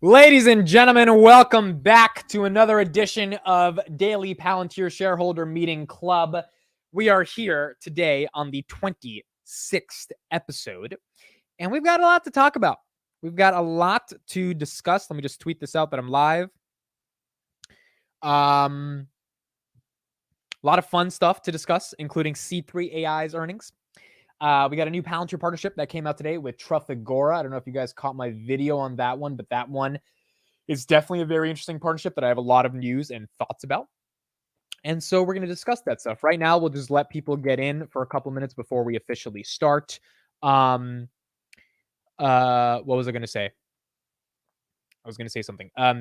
Ladies and gentlemen, welcome back to another edition of Daily Palantir Shareholder Meeting Club. We are here today on the 26th episode, and we've got a lot to talk about. We've got a lot to discuss. Let me just tweet this out that I'm live. A lot of fun stuff to discuss, including C3AI's earnings. We got a new Palantir partnership that came out today with Trafigura. I don't know if you guys caught my video on that one, but that one is definitely a very interesting partnership that I have a lot of news and thoughts about. And so we're going to discuss that stuff. Right now, we'll just let people get in for a couple minutes before we officially start. What was I going to say? I was going to say something. I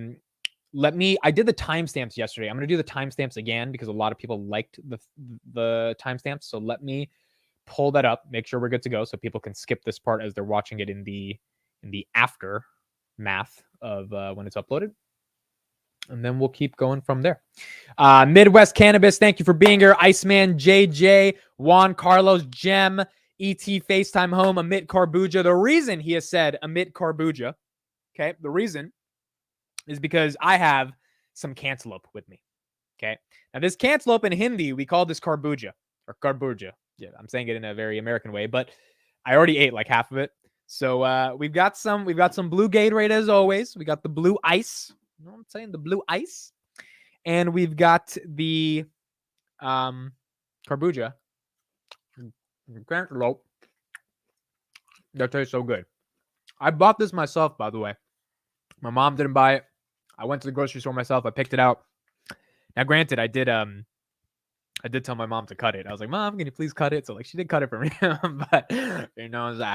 did the timestamps yesterday. I'm going to do the timestamps again because a lot of people liked the timestamps. So let me pull that up, make sure we're good to go so people can skip this part as they're watching it in the aftermath of when it's uploaded. And then we'll keep going from there. Midwest Cannabis, thank you for being here. Iceman, JJ, Juan Carlos, Gem, ET FaceTime Home, Amit Karbuja. The reason he has said Amit Karbuja, okay, the reason is because I have some cantaloupe with me, okay? Now, this cantaloupe in Hindi, we call this Karbuja, or Karbuja. Yeah, I'm saying it in a very American way, but I already ate like half of it. So we've got some blue Gatorade as always. We got the blue ice. You know what I'm saying? The blue ice. And we've got the Karbuja. Cantaloupe. That tastes so good. I bought this myself, by the way. My mom didn't buy it. I went to the grocery store myself. I picked it out. Now, granted, I did tell my mom to cut it. I was like, Mom, can you please cut it? So like she did cut it for me, but I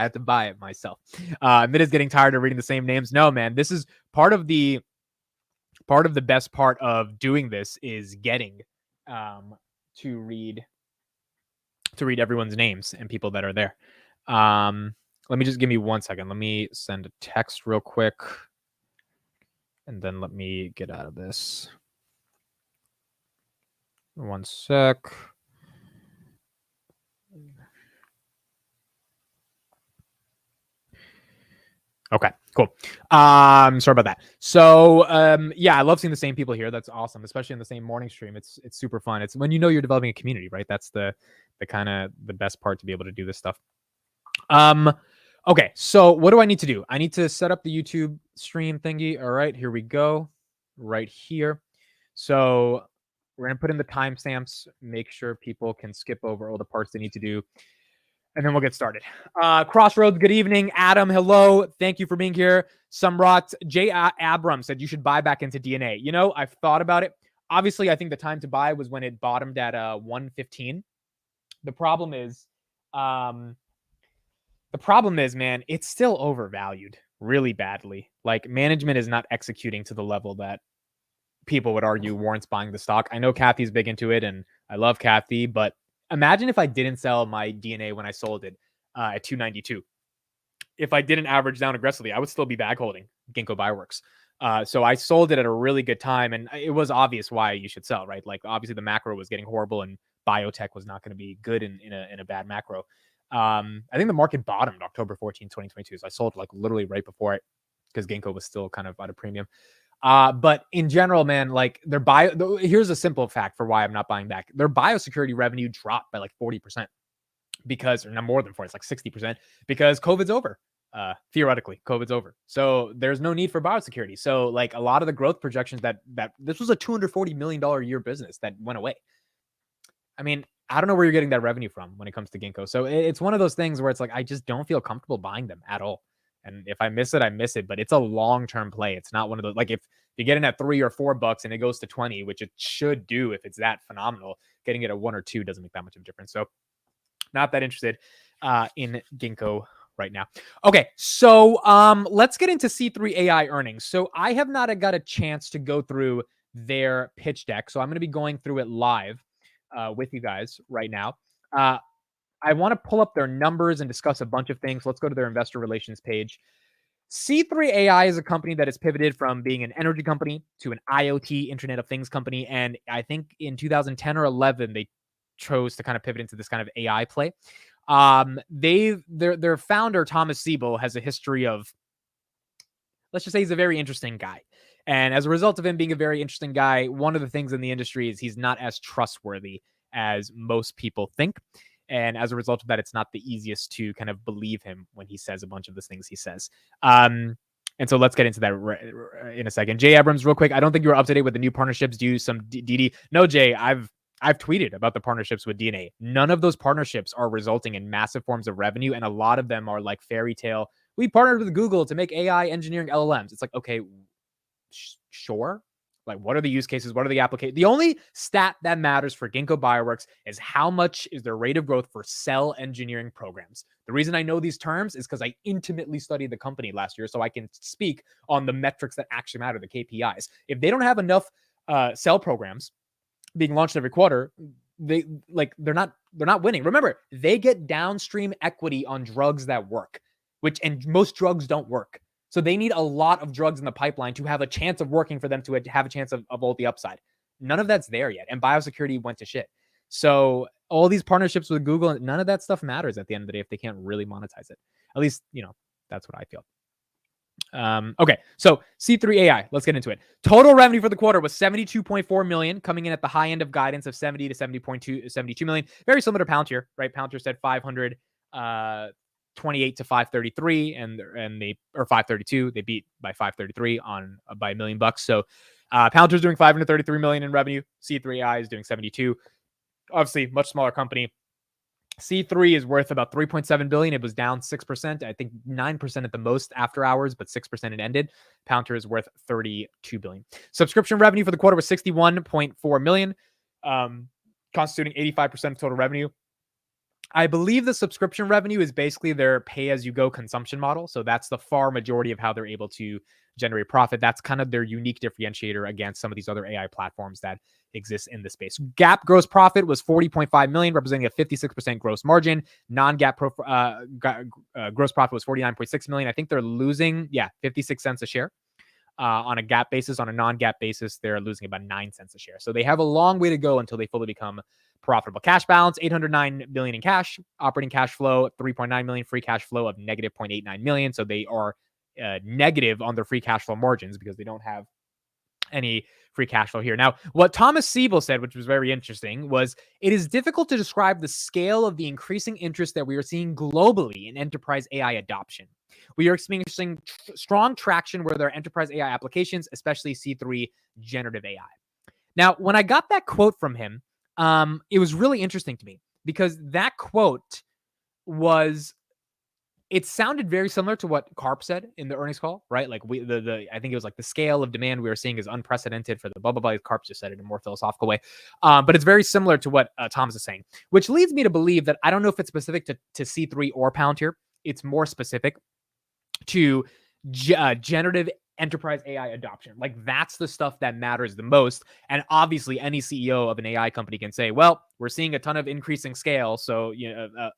had to buy it myself. Mid is getting tired of reading the same names. No, man, this is part of the best part of doing this is getting to read everyone's names and people that are there. Let me just give me 1 second. Let me send a text real quick, and then let me get out of this. 1 sec. Okay, cool. Sorry about that. So, yeah, I love seeing the same people here. That's awesome, especially in the same morning stream. It's super fun. It's when you know you're developing a community, right? That's the kind of the best part to be able to do this stuff. Okay, so what do I need to do? I need to set up the YouTube stream thingy. All right, here we go. Right here. So we're going to put in the timestamps, make sure people can skip over all the parts they need to do, and then we'll get started. Crossroads, good evening. Adam, hello. Thank you for being here. Samrat, J. Abram said you should buy back into DNA. You know, I've thought about it. Obviously, I think the time to buy was when it bottomed at 115. The problem is, man, it's still overvalued really badly. Like, management is not executing to the level that people would argue warrants buying the stock. I know Kathy's big into it, and I love Kathy, but imagine if I didn't sell my DNA when I sold it at 292. If I didn't average down aggressively, I would still be bag holding Ginkgo Bioworks. So I sold it at a really good time, and it was obvious why you should sell, right? Like, obviously the macro was getting horrible, and biotech was not going to be good in a bad macro. I think the market bottomed October 14, 2022. So I sold like literally right before it because Ginkgo was still kind of at a premium. But in general, man, like here's a simple fact for why I'm not buying back. Their biosecurity revenue dropped by like 40% because, or not more than 40, it's like 60% because COVID's over. Theoretically, COVID's over. So there's no need for biosecurity. So like a lot of the growth projections that this was a $240 million a year business that went away. I mean, I don't know where you're getting that revenue from when it comes to Ginkgo. So it's one of those things where it's like, I just don't feel comfortable buying them at all. And if I miss it, I miss it, but it's a long-term play. It's not one of those, like if you get in at $3 or $4 and it goes to 20, which it should do if it's that phenomenal, getting it at 1 or 2 doesn't make that much of a difference. So not that interested in Ginkgo right now. Okay, so let's get into C3AI earnings. So I have not got a chance to go through their pitch deck, so I'm going to be going through it live with you guys right now. I want to pull up their numbers and discuss a bunch of things. Let's go to their investor relations page. C3AI is a company that has pivoted from being an energy company to an IoT, Internet of Things company. And I think in 2010 or 11, they chose to kind of pivot into this kind of AI play. Their founder, Thomas Siebel, has a history of let's just say he's a very interesting guy. And as a result of him being a very interesting guy, one of the things in the industry is he's not as trustworthy as most people think. And as a result of that, it's not the easiest to kind of believe him when he says a bunch of the things he says. And so let's get into that in a second. Jay Abrams, real quick. I don't think you were up to date with the new partnerships. Do some DD? No, Jay, I've tweeted about the partnerships with DNA. None of those partnerships are resulting in massive forms of revenue. And a lot of them are like fairy tale. We partnered with Google to make AI engineering LLMs. It's like, okay, sure. Like, what are the use cases? What are the applications? The only stat that matters for Ginkgo Bioworks is how much is their rate of growth for cell engineering programs. The reason I know these terms is because I intimately studied the company last year, so I can speak on the metrics that actually matter, the KPIs. If they don't have enough cell programs being launched every quarter, they're not winning. Remember, they get downstream equity on drugs that work, and most drugs don't work. So they need a lot of drugs in the pipeline to have a chance of working for them to have a chance of all the upside. None of that's there yet. And biosecurity went to shit. So all these partnerships with Google, none of that stuff matters at the end of the day if they can't really monetize it. At least, that's what I feel. Okay, so C3AI, let's get into it. Total revenue for the quarter was 72.4 million, coming in at the high end of guidance of 70 to 72 million. Very similar to Palantir, right? Palantir said 528 to 533, and they, or 532, they beat by 533 by $1 million. So Palantir's doing 533 million in revenue. C3AI is doing 72. Obviously, much smaller company. C3 is worth about 3.7 billion. It was down 6%, I think 9% at the most after hours, but 6% it ended. Palantir is worth 32 billion. Subscription revenue for the quarter was 61.4 million, constituting 85% of total revenue. I believe the subscription revenue is basically their pay-as-you-go consumption model. So that's the far majority of how they're able to generate profit. That's kind of their unique differentiator against some of these other AI platforms that exist in the space. GAAP gross profit was 40.5 million, representing a 56% gross margin. Non-GAAP gross profit was 49.6 million. I think they're losing, 56 cents a share. On a GAAP basis. On a non-GAAP basis, they're losing about 9 cents a share. So they have a long way to go until they fully become profitable. Cash balance, 809 million in cash. Operating cash flow, 3.9 million. Free cash flow of negative 0.89 million. So they are negative on their free cash flow margins because they don't have any free cash flow here. Now, what Thomas Siebel said, which was very interesting, was it is difficult to describe the scale of the increasing interest that we are seeing globally in enterprise AI adoption. We are experiencing strong traction with our enterprise AI applications, especially C3 generative AI. Now, when I got that quote from him, it was really interesting to me because that quote it sounded very similar to what Karp said in the earnings call, right? Like I think it was like the scale of demand we are seeing is unprecedented for the blah, blah, blah. Karp just said it in a more philosophical way. But it's very similar to what Thomas is saying, which leads me to believe that I don't know if it's specific to C3 or Palantir. It's more specific to generative enterprise AI adoption. Like that's the stuff that matters the most. And obviously any CEO of an AI company can say, well, we're seeing a ton of increasing scale. So,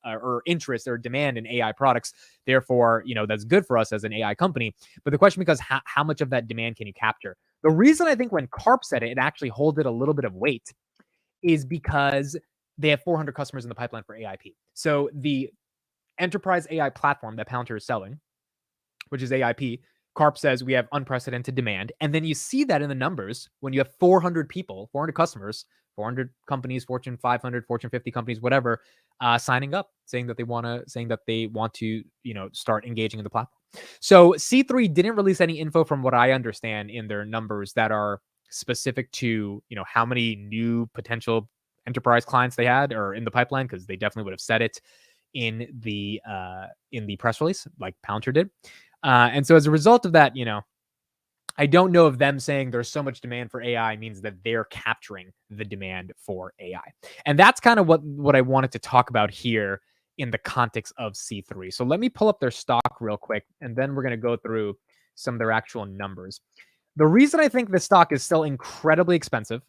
or interest or demand in AI products. Therefore, that's good for us as an AI company. But the question becomes how much of that demand can you capture? The reason I think when Karp said it actually holds it a little bit of weight is because they have 400 customers in the pipeline for AIP. So the enterprise AI platform that Palantir is selling, which is AIP, Karp says we have unprecedented demand. And then you see that in the numbers when you have 400 people, 400 customers, 400 companies, Fortune 500, Fortune 50 companies, whatever, signing up, saying that they want to, start engaging in the platform. So C3 didn't release any info from what I understand in their numbers that are specific to, how many new potential enterprise clients they had or in the pipeline, because they definitely would have said it in the press release like Palantir did. And so as a result of that, I don't know if them saying there's so much demand for AI means that they're capturing the demand for AI. And that's kind of what I wanted to talk about here in the context of C3. So let me pull up their stock real quick, and then we're going to go through some of their actual numbers. The reason I think the stock is still incredibly expensive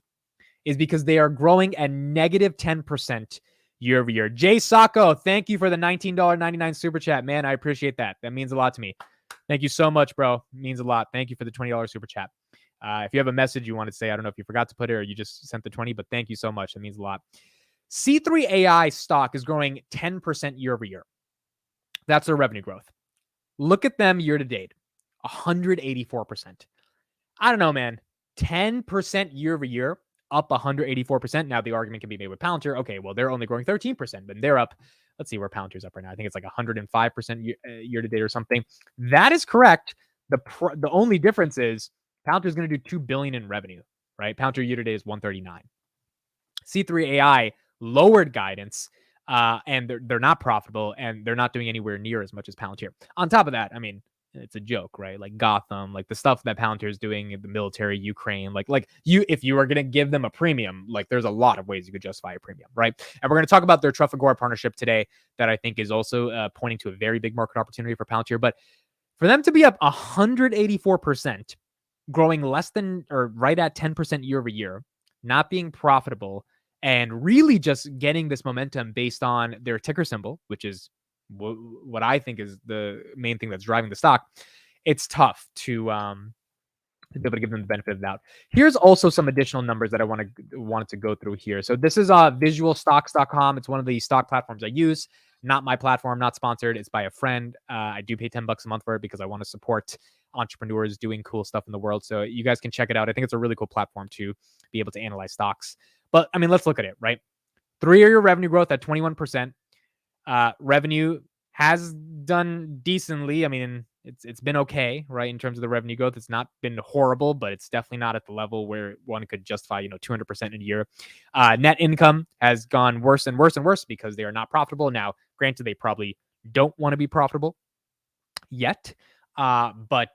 is because they are growing at negative 10% year over year. Jay Sacco, thank you for the $19.99 super chat. Man, I appreciate that. That means a lot to me. Thank you so much, bro. It means a lot. Thank you for the $20 super chat. If you have a message you want to say, I don't know if you forgot to put it or you just sent the 20, but thank you so much. That means a lot. C3AI stock is growing 10% year over year. That's their revenue growth. Look at them year to date. 184%. I don't know, man. 10% year over year, up 184%. Now the argument can be made with Palantir. Okay, well, they're only growing 13%, but they're up. Let's see where Palantir's up right now. I think it's like 105% year to date or something. That is correct. The only difference is Palantir's going to do $2 billion in revenue, right? Palantir year to date is 139. C3AI lowered guidance, and they're not profitable, and they're not doing anywhere near as much as Palantir. On top of that, I mean, it's a joke, right? Like Gotham, like the stuff that Palantir is doing in the military, Ukraine, if you are going to give them a premium, like there's a lot of ways you could justify a premium, right? And we're going to talk about their Trafigura partnership today that I think is also pointing to a very big market opportunity for Palantir. But for them to be up 184%, growing less than or right at 10% year over year, not being profitable, and really just getting this momentum based on their ticker symbol, which is what I think is the main thing that's driving the stock, it's tough to be able to give them the benefit of the doubt. Here's also some additional numbers that I wanted to go through here. So this is visualstocks.com. It's one of the stock platforms I use. Not my platform, not sponsored. It's by a friend. I do pay $10 a month for it because I want to support entrepreneurs doing cool stuff in the world. So you guys can check it out. I think it's a really cool platform to be able to analyze stocks. But I mean, let's look at it, right? 3-year revenue growth at 21%. Revenue has done decently. I mean, it's been okay, right? In terms of the revenue growth, it's not been horrible, but it's definitely not at the level where one could justify, 200% in a year. Net income has gone worse and worse and worse because they are not profitable. Now, granted, they probably don't want to be profitable yet. But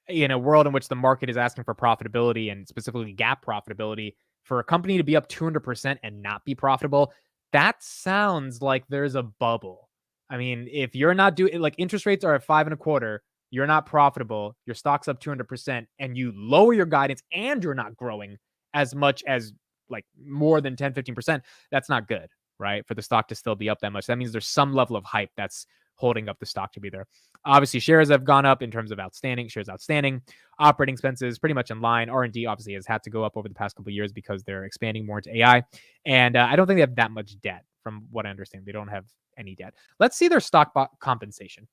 in a world in which the market is asking for profitability and specifically GAAP profitability, for a company to be up 200% and not be profitable, that sounds like there's a bubble. I mean, if you're not doing like interest rates are at 5.25, you're not profitable, your stock's up 200%, and you lower your guidance and you're not growing as much as like more than 10, 15%, that's not good, right? For the stock to still be up that much. That means there's some level of hype that's holding up the stock to be there. Obviously, shares have gone up in terms of shares outstanding. Operating expenses pretty much in line. R&D obviously has had to go up over the past couple of years because they're expanding more into AI. And I don't think they have that much debt from what I understand. They don't have any debt. Let's see their stock compensation.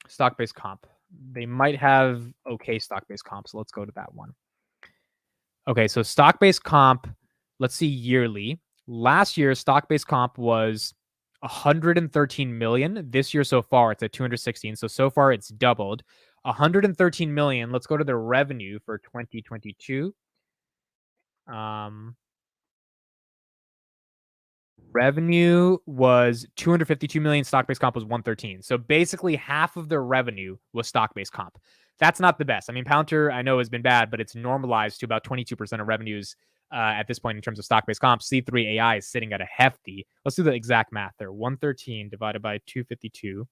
Stock-based comp. They might have okay stock-based comp. So let's go to that one. Okay, so stock-based comp, let's see yearly. Last year, stock-based comp was 113 million. This year so far, it's at 216. So far it's doubled. 113 million. Let's go to the revenue for 2022. Revenue was 252 million. Stock-based comp was 113. So basically half of their revenue was stock-based comp. That's not the best. I mean, Palantir, I know, has been bad, but it's normalized to about 22% of revenues at this point in terms of stock-based comp. C3AI is sitting at a hefty. Let's do the exact math there. 113 divided by 252.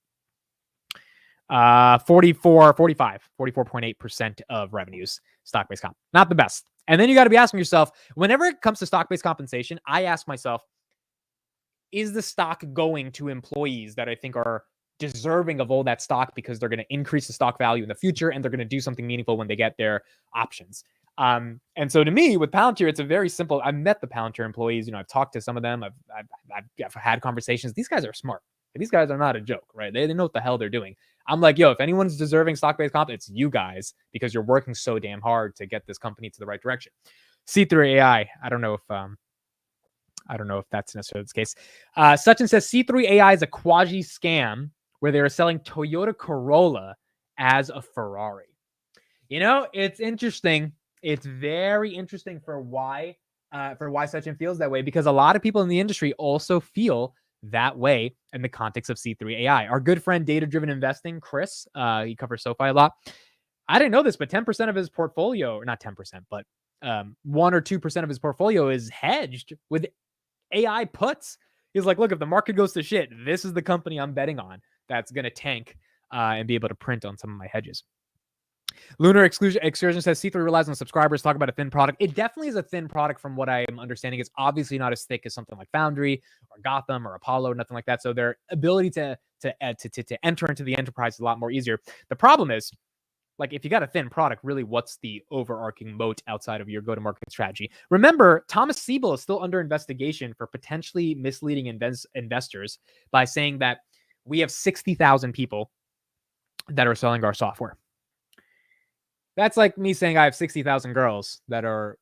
44.8% of revenues, stock-based comp. Not the best. And then you got to be asking yourself, whenever it comes to stock-based compensation, I ask myself, is the stock going to employees that I think are deserving of all that stock because they're going to increase the stock value in the future and they're going to do something meaningful when they get their options? And so to me, with Palantir, it's a very simple. I've met the Palantir employees. I've talked to some of them. I've had conversations. These guys are smart. These guys are not a joke, right? They know what the hell they're doing. I'm like, yo, if anyone's deserving stock-based comp, it's you guys because you're working so damn hard to get this company to the right direction. C3AI, I don't know if that's necessarily the case. Sachin says C3AI is a quasi scam where they are selling Toyota Corolla as a Ferrari. It's interesting. It's very interesting for why Sachin feels that way, because a lot of people in the industry also feel that way in the context of C3AI. Our good friend Data Driven Investing, Chris, he covers SoFi a lot. I didn't know this, but 10% of his portfolio, or not 10%, but 1 or 2% of his portfolio is hedged with AI puts. He's like, look, if the market goes to shit, this is the company I'm betting on that's going to tank and be able to print on some of my hedges. Lunar Excursion says C3 relies on subscribers. Talk about a thin product. It definitely is a thin product from what I am understanding. It's obviously not as thick as something like Foundry or Gotham or Apollo, nothing like that. So their ability to enter into the enterprise is a lot more easier. The problem is, like, if you got a thin product, really, what's the overarching moat outside of your go-to-market strategy? Remember, Thomas Siebel is still under investigation for potentially misleading investors by saying that we have 60,000 people that are selling our software. That's like me saying I have 60,000 girls that are,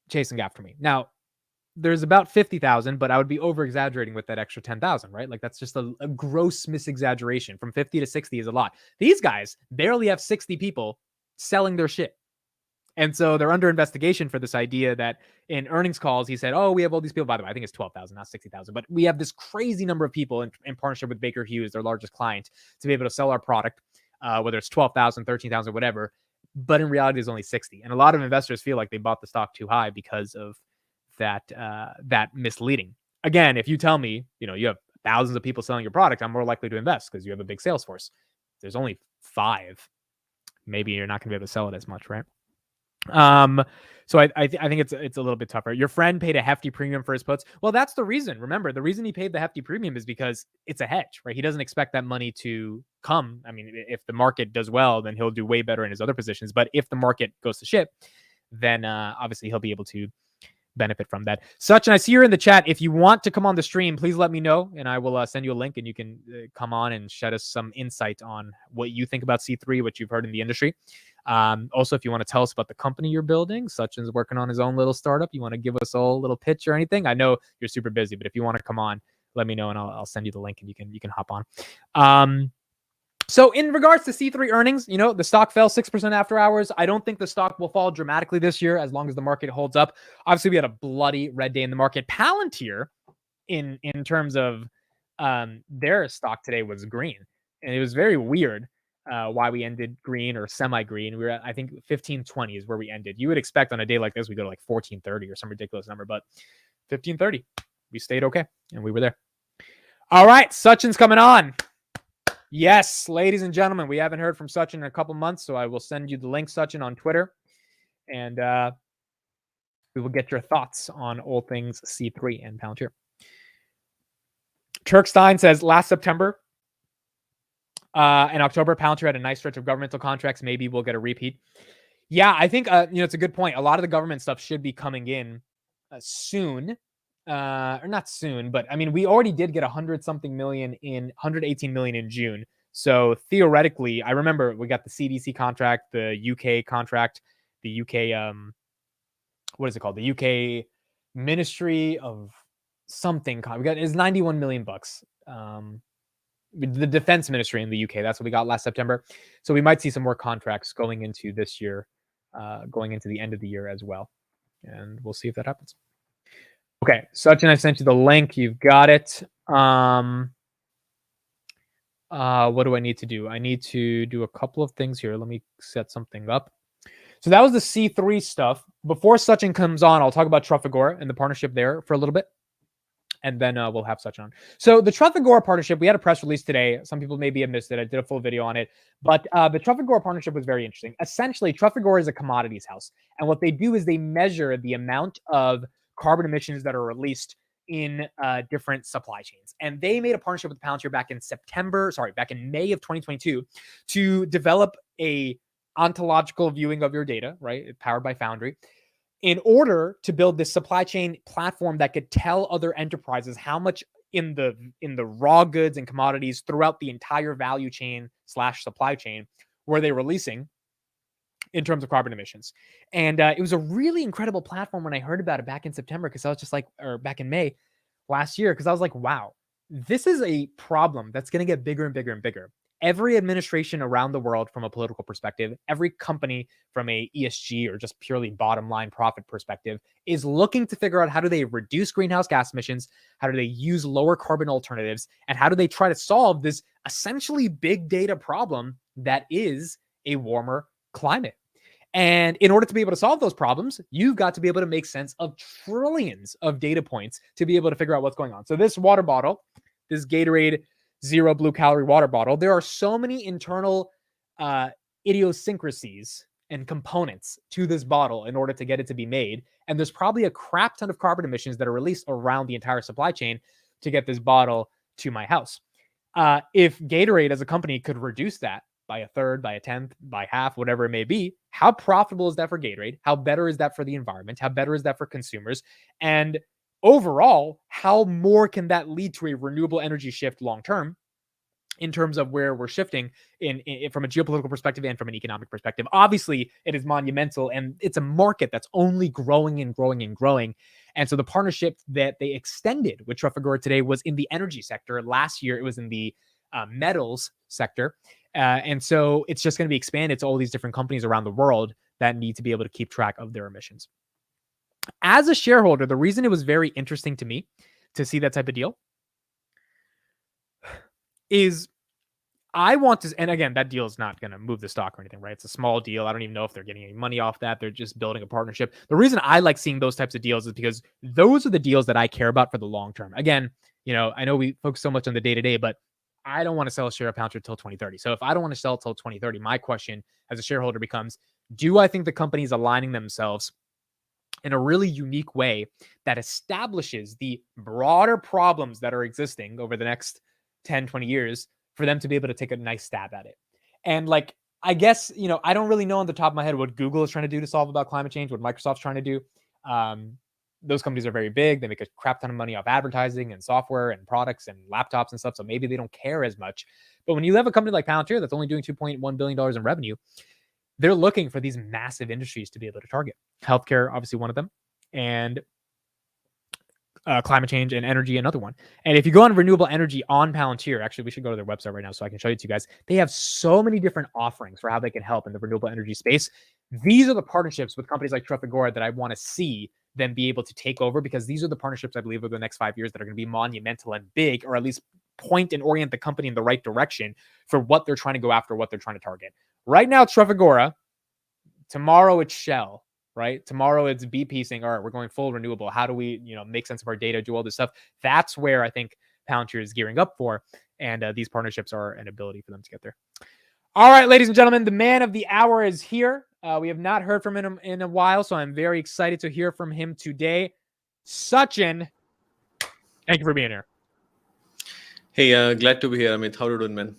chasing after me. Now, there's about 50,000, but I would be over exaggerating with that extra 10,000, right? Like that's just a gross misexaggeration. From 50 to 60 is a lot. These guys barely have 60 people selling their shit. And so they're under investigation for this idea that in earnings calls, he said, oh, we have all these people. By the way, I think it's 12,000, not 60,000. But we have this crazy number of people in partnership with Baker Hughes, their largest client, to be able to sell our product, whether it's 12,000, 13,000, whatever. But in reality, it's only 60. And a lot of investors feel like they bought the stock too high because of that misleading. Again, if you tell me, you have thousands of people selling your product, I'm more likely to invest because you have a big sales force. There's only 5. Maybe you're not going to be able to sell it as much, right? So I think it's a little bit tougher. Your friend paid a hefty premium for his puts. Well, that's the reason. Remember, the reason he paid the hefty premium is because it's a hedge, right? He doesn't expect that money to come. I mean, if the market does well, then he'll do way better in his other positions. But if the market goes to shit, then obviously he'll be able to benefit from that. Sachin, I see you're in the chat. If you want to come on the stream, please let me know, and I will send you a link, and you can come on and shed us some insight on what you think about C3, what you've heard in the industry. Also, if you want to tell us about the company you're building, Sachin's working on his own little startup. You want to give us all a little pitch or anything? I know you're super busy, but if you want to come on, let me know, and I'll send you the link, and you can hop on. So in regards to C3 earnings, the stock fell 6% after hours. I don't think the stock will fall dramatically this year as long as the market holds up. Obviously, we had a bloody red day in the market. Palantir, in terms of their stock today, was green. And it was very weird why we ended green or semi-green. We were at, I think, 15.20 is where we ended. You would expect on a day like this, we go to like 14.30 or some ridiculous number, but 15.30, we stayed okay, and we were there. All right, Sachin's coming on. Yes, ladies and gentlemen, we haven't heard from Sachin in a couple months, so I will send you the link, Sachin, on Twitter, and we will get your thoughts on all things C3 and Palantir. Turkstein says, last September and October, Palantir had a nice stretch of governmental contracts. Maybe we'll get a repeat. Yeah, I think it's a good point. A lot of the government stuff should be coming in soon. Or not soon, but I mean, we already did get 118 million in June. So theoretically, I remember we got the CDC contract, the UK contract, the UK, what is it called? The UK Ministry of something. We got is 91 million bucks. The Defense Ministry in the UK. That's what we got last September. So we might see some more contracts going into this year, going into the end of the year as well. And we'll see if that happens. Okay, Sachin, I sent you the link. You've got it. What do I need to do? I need to do a couple of things here. Let me set something up. So that was the C3 stuff. Before Sachin comes on, I'll talk about Trafigura and the partnership there for a little bit. And then we'll have Sachin on. So the Trafigura partnership, we had a press release today. Some people maybe have missed it. I did a full video on it. But the Trafigura partnership was very interesting. Essentially, Trafigura is a commodities house. And what they do is they measure the amount of carbon emissions that are released in different supply chains. And they made a partnership with Palantir back in May of 2022 to develop a ontological viewing of your data, right? Powered by Foundry, in order to build this supply chain platform that could tell other enterprises how much in the raw goods and commodities throughout the entire value chain / supply chain were they releasing in terms of carbon emissions. And it was a really incredible platform when I heard about it back in September, because I was just like, or back in May last year, because I was like, wow, this is a problem that's going to get bigger and bigger and bigger. Every administration around the world, from a political perspective, every company from a ESG or just purely bottom line profit perspective, is looking to figure out how do they reduce greenhouse gas emissions, how do they use lower carbon alternatives, and how do they try to solve this essentially big data problem that is a warmer climate. And in order to be able to solve those problems, you've got to be able to make sense of trillions of data points to be able to figure out what's going on. So this water bottle, this Gatorade Zero Blue Calorie water bottle, there are so many internal idiosyncrasies and components to this bottle in order to get it to be made. And there's probably a crap ton of carbon emissions that are released around the entire supply chain to get this bottle to my house. If Gatorade as a company could reduce that by a third, by a tenth, by half, whatever it may be, how profitable is that for Gatorade? How better is that for the environment? How better is that for consumers? And overall, how more can that lead to a renewable energy shift long term in terms of where we're shifting in from a geopolitical perspective and from an economic perspective. Obviously, it is monumental, and it's a market that's only growing and growing and growing. And so the partnership that they extended with Trafigura today was in the energy sector. Last year, it was in the metals sector. And so it's just going to be expanded to all these different companies around the world that need to be able to keep track of their emissions. As a shareholder, the reason it was very interesting to me to see that type of deal is I want to, and again, that deal is not going to move the stock or anything, right? It's a small deal. I don't even know if they're getting any money off that. They're just building a partnership. The reason I like seeing those types of deals is because those are the deals that I care about for the long term. Again, I know we focus so much on the day to day, but I don't want to sell a share of Palantir till 2030. So if I don't want to sell till 2030, my question as a shareholder becomes, do I think the company is aligning themselves in a really unique way that establishes the broader problems that are existing over the next 10, 20 years for them to be able to take a nice stab at it? And I guess, I don't really know on the top of my head what Google is trying to do to solve about climate change, what Microsoft's trying to do. Those companies are very big. They make a crap ton of money off advertising and software and products and laptops and stuff. So maybe they don't care as much. But when you have a company like Palantir that's only doing $2.1 billion in revenue, they're looking for these massive industries to be able to target. Healthcare, obviously one of them, and climate change and energy, another one. And if you go on renewable energy on Palantir, actually, we should go to their website right now so I can show it to you guys. They have so many different offerings for how they can help in the renewable energy space. These are the partnerships with companies like Trafigura that I want to see them be able to take over, because these are the partnerships I believe over the next 5 years that are going to be monumental and big, or at least point and orient the company in the right direction for what they're trying to go after, what they're trying to target. Right now, Trafigura. Tomorrow it's Shell, right? Tomorrow it's BP saying, all right, we're going full renewable. How do we, make sense of our data, do all this stuff? That's where I think Palantir is gearing up for. And these partnerships are an ability for them to get there. All right, ladies and gentlemen, the man of the hour is here. We have not heard from him in a while, so I'm very excited to hear from him today. Sachin, thank you for being here. Hey, glad to be here, Amit. How are you doing, man?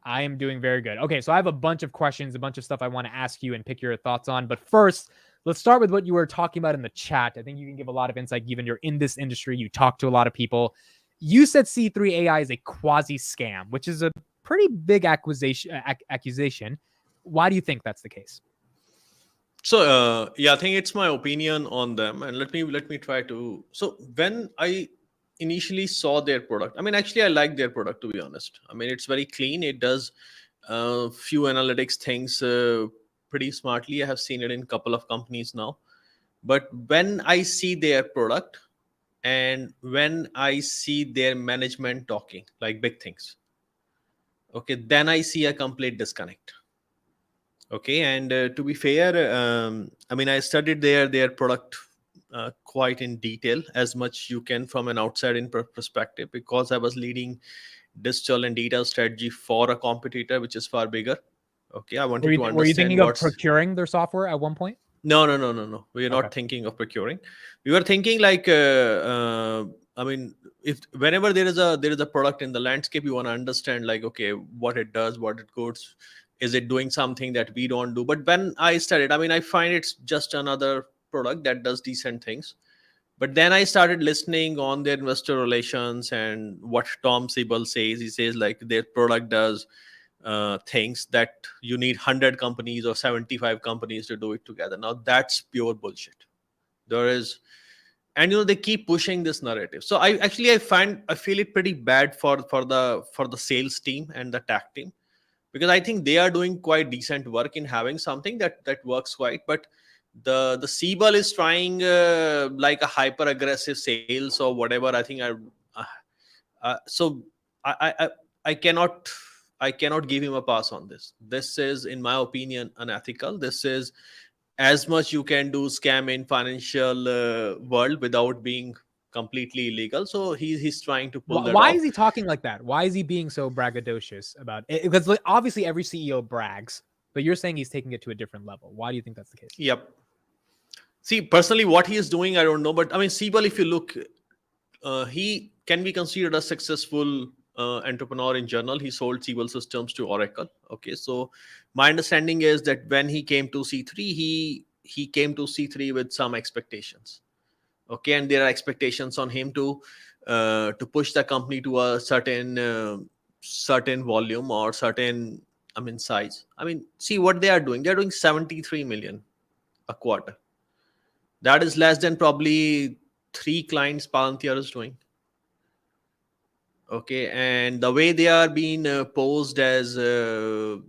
I am doing very good. Okay, so I have a bunch of questions, a bunch of stuff I want to ask you and pick your thoughts on. But first, let's start with what you were talking about in the chat. I think you can give a lot of insight, given you're in this industry. You talk to a lot of people. You said C3AI is a quasi-scam, which is a pretty big accusation. Why do you think that's the case? So, I think it's my opinion on them. And let me try to... So, when I initially saw their product, actually I like their product, to be honest. It's very clean. It does few analytics things pretty smartly. I have seen it in a couple of companies now. But when I see their product and when I see their management talking like big things, okay, then I see a complete disconnect. Okay, and to be fair, I studied their product quite in detail, as much you can from an outside-in perspective, because I was leading digital and data strategy for a competitor which is far bigger. Okay, I wanted to understand. Were you thinking of procuring their software at one point? No. We are not thinking of procuring. We were thinking like, if whenever there is a product in the landscape, you want to understand like, okay, what it does, what it goes. Is it doing something that we don't do? But when I started, I find it's just another product that does decent things. But then I started listening on their investor relations and what Tom Siebel says. He says like their product does things that you need 100 companies or 75 companies to do it together. Now that's pure bullshit. There is, and they keep pushing this narrative. So I feel it pretty bad for the sales team and the tech team, because I think they are doing quite decent work in having something that works quite. But the Siebel is trying like a hyper aggressive sales or whatever. I think I cannot give him a pass on this. This is, in my opinion, unethical. This is as much you can do scam in financial world without being completely illegal. So he's trying to pull that Why off. is he talking like that? Why is he being so braggadocious about it? Because obviously every CEO brags, but you're saying he's taking it to a different level. Why do you think that's the case? Yep. See, personally, what he is doing, I don't know. But Siebel, if you look, he can be considered a successful entrepreneur in general. He sold Siebel Systems to Oracle. Okay, so my understanding is that when he came to C3, he came to C3 with some expectations. Okay, and there are expectations on him to push the company to a certain certain volume or certain, I mean, size. I mean, see what they are doing. They're doing 73 million a quarter. That is less than probably 3 clients Palantir is doing. Okay, and the way they are being posed as the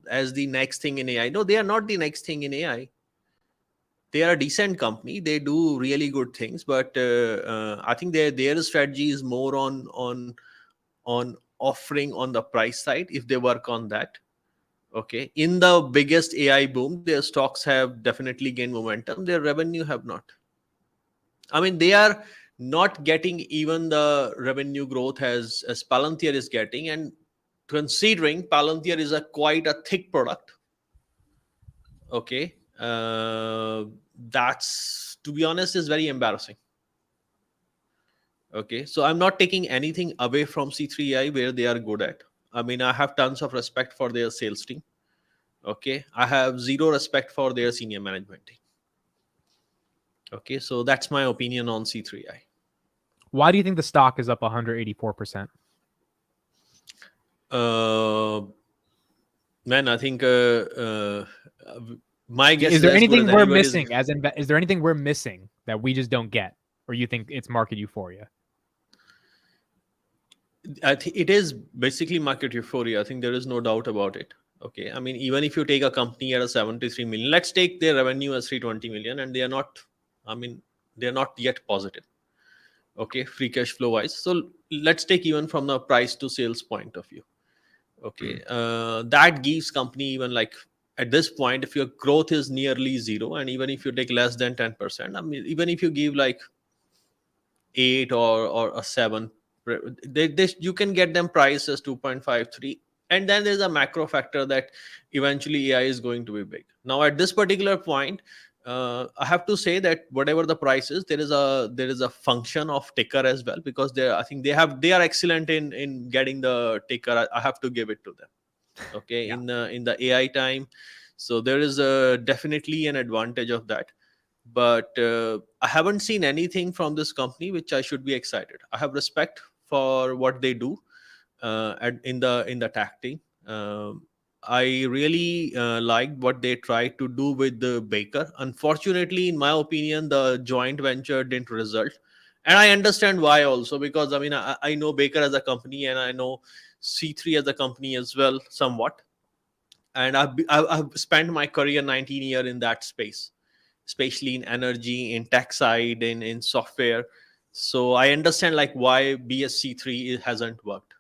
next thing in AI. No, they are not the next thing in AI. They are a decent company. They do really good things, but I think their strategy is more on offering on the price side. If they work on that, okay. In the biggest AI boom, their stocks have definitely gained momentum. Their revenue have not. I mean, they are not getting even the revenue growth as Palantir is getting, and considering Palantir is a quite a thick product, okay, that's, to be honest, is very embarrassing. Okay, so I'm not taking anything away from C3AI where they are good at. I mean, I have tons of respect for their sales team. Okay, I have zero respect for their senior management team. Okay, so that's my opinion on C3AI. Why do you think the stock is up 184%? Man, I think my guess Is is there as good as anything we're anybody's. missing? Is there anything we're missing that we just don't get, or you think it's market euphoria? I think it is basically market euphoria. I think there is no doubt about it. Okay, I mean, even if you take a company at a 73 million, let's take their revenue as 320 million, and they are not. I mean, they are not yet positive. Okay, free cash flow wise. So let's take even from the price to sales point of view. Okay, that gives company, even like at this point, if your growth is nearly zero, and even if you take less than 10%, I mean, even if you give like 8 or a 7, you can get them priced as 2.53. And then there's a macro factor that eventually AI is going to be big. Now at this particular point, I have to say that whatever the price is, there is a function of ticker as well, because I think they are excellent in getting the ticker. I have to give it to them. Okay, Yeah. in the AI time, so there is definitely an advantage of that. But I haven't seen anything from this company which I should be excited. I have respect for what they do in the tech team. I really liked what they tried to do with the Baker. Unfortunately, in my opinion, the joint venture didn't result, and I understand why also, because I mean, I know Baker as a company, and I know C3 as a company as well somewhat, and I've spent my career 19 year in that space, especially in energy, in tech side, in software. So I understand like why BSC3 hasn't worked.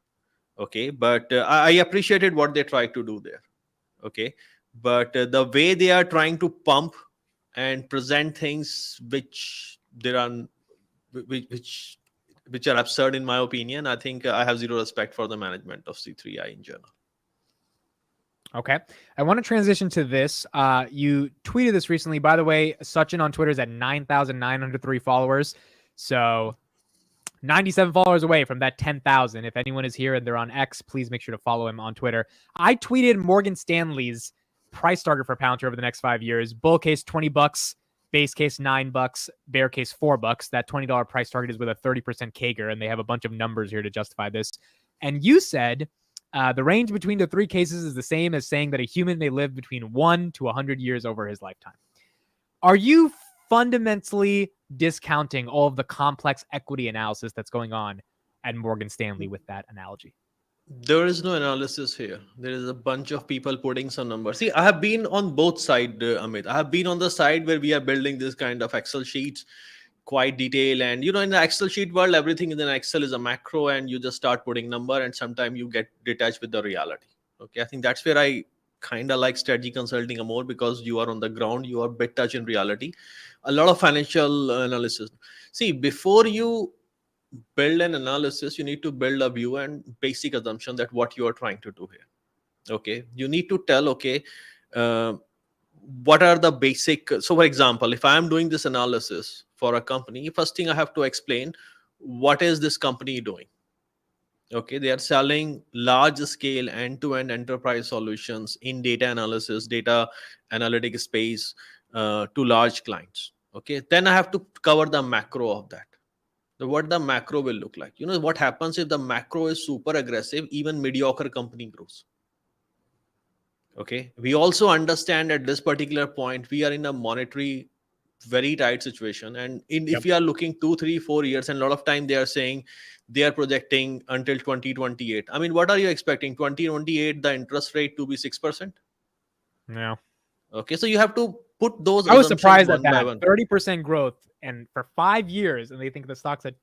Okay, but I appreciated what they tried to do there. Okay, but the way they are trying to pump and present things which there are which which are absurd in my opinion, I think I have zero respect for the management of C3I in general. Okay. I want to transition to this. You tweeted this recently. By the way, Sachin on Twitter is at 9,903 followers. So 97 followers away from that 10,000. If anyone is here and they're on X, please make sure to follow him on Twitter. I tweeted Morgan Stanley's price target for Palantir over the next 5 years. Bull case $20, base case $9, bear case $4. That $20 price target is with a 30% CAGR, and they have a bunch of numbers here to justify this. And you said the range between the three cases is the same as saying that a human may live between 1 to 100 years over his lifetime. Are you fundamentally discounting all of the complex equity analysis that's going on at Morgan Stanley with that analogy? There is no analysis here. There is a bunch of people putting some numbers. See, I have been on both sides, Amit. I have been on the side where we are building this kind of Excel sheets, quite detailed. And, in the Excel sheet world, everything in Excel is a macro, and you just start putting number, and sometimes you get detached with the reality. Okay, I think that's where I kind of like strategy consulting more, because you are on the ground, you are a bit touch in reality. A lot of financial analysis. See, before you build an analysis, you need to build a view and basic assumption that what you are trying to do here. Okay, you need to tell, okay, uh, what are the basic. So for example, if I am doing this analysis for a company, first thing I have to explain, what is this company doing? Okay, they are selling large scale end-to-end enterprise solutions in data analysis, data analytic space, to large clients. Okay, then I have to cover the macro of that. what the macro will look like. What happens if the macro is super aggressive, even mediocre company grows. Okay, we also understand at this particular point we are in a monetary very tight situation, and if Yep. we are looking 2 3 4 years, and a lot of time they are saying they are projecting until 2028. I mean, what are you expecting? 2028 the interest rate to be 6%? Yeah. Okay, so you have to put those I was assumptions surprised at one by that. one. 30% growth and for 5 years, and they think the stock's at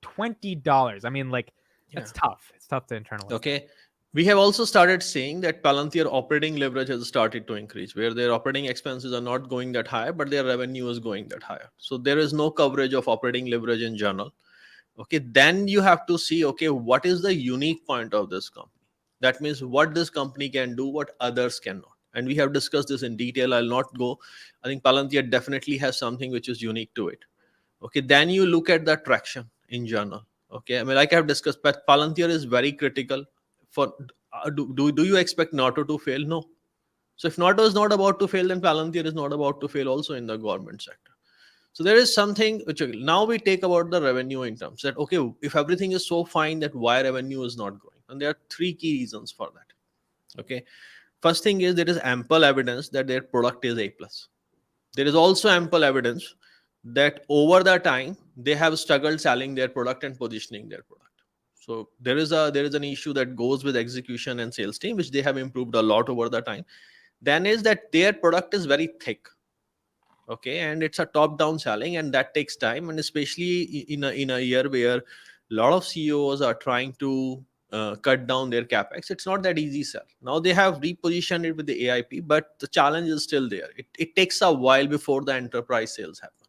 $20. I mean, like, Yeah. that's tough. It's tough to internalize. Okay. We have also started seeing that Palantir operating leverage has started to increase, where their operating expenses are not going that high, but their revenue is going that higher. So there is no coverage of operating leverage in general. Okay, then you have to see, okay, what is the unique point of this company? That means what this company can do, what others cannot. And we have discussed this in detail. I'll not go. I think Palantir definitely has something which is unique to it. Okay, then you look at the traction in general. Okay, I mean, like I've discussed, but Palantir is very critical for do you expect NATO to fail? No. So if NATO is not about to fail, then Palantir is not about to fail also in the government sector. So there is something which, now we take about the revenue in terms that, okay, if everything is so fine, that why revenue is not growing, and there are three key reasons for that. Okay, first thing is there is ample evidence that their product is A plus. There is also ample evidence that over the time they have struggled selling their product and positioning their product. So there is an issue that goes with execution and sales team, which they have improved a lot over the time. Then is that their product is very thick. Okay, and it's a top down selling, and that takes time, and especially in a year where a lot of CEOs are trying to cut down their capex, it's not that easy sell. Now they have repositioned it with the AIP, but the challenge is still there. It takes a while before the enterprise sales happen.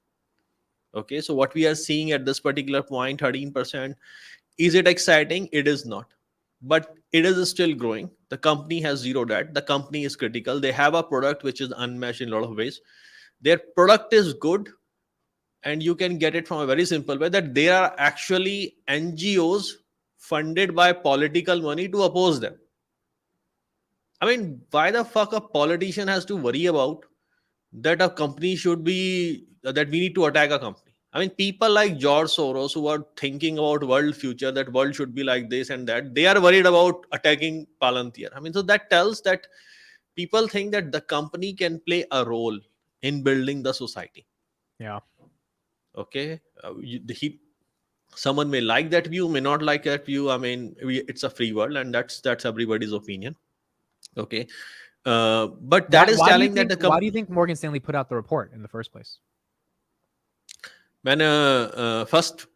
Okay, so what we are seeing at this particular point, 13%, is it exciting? It is not, but it is still growing. The company has zero debt. The company is critical. They have a product which is unmatched in a lot of ways. Their product is good, and you can get it from a very simple way, that there are actually NGOs funded by political money to oppose them. I mean, why the fuck a politician has to worry about that a company should be, that we need to attack a company? I mean, people like George Soros, who are thinking about world future, that world should be like this and that, they are worried about attacking Palantir. I mean, so that tells that people think that the company can play a role in building the society. Yeah. Okay, someone may like that view, may not like that view. I mean, it's a free world, and that's everybody's opinion. Okay, but that is telling that the why do you think Morgan Stanley put out the report in the first place? When first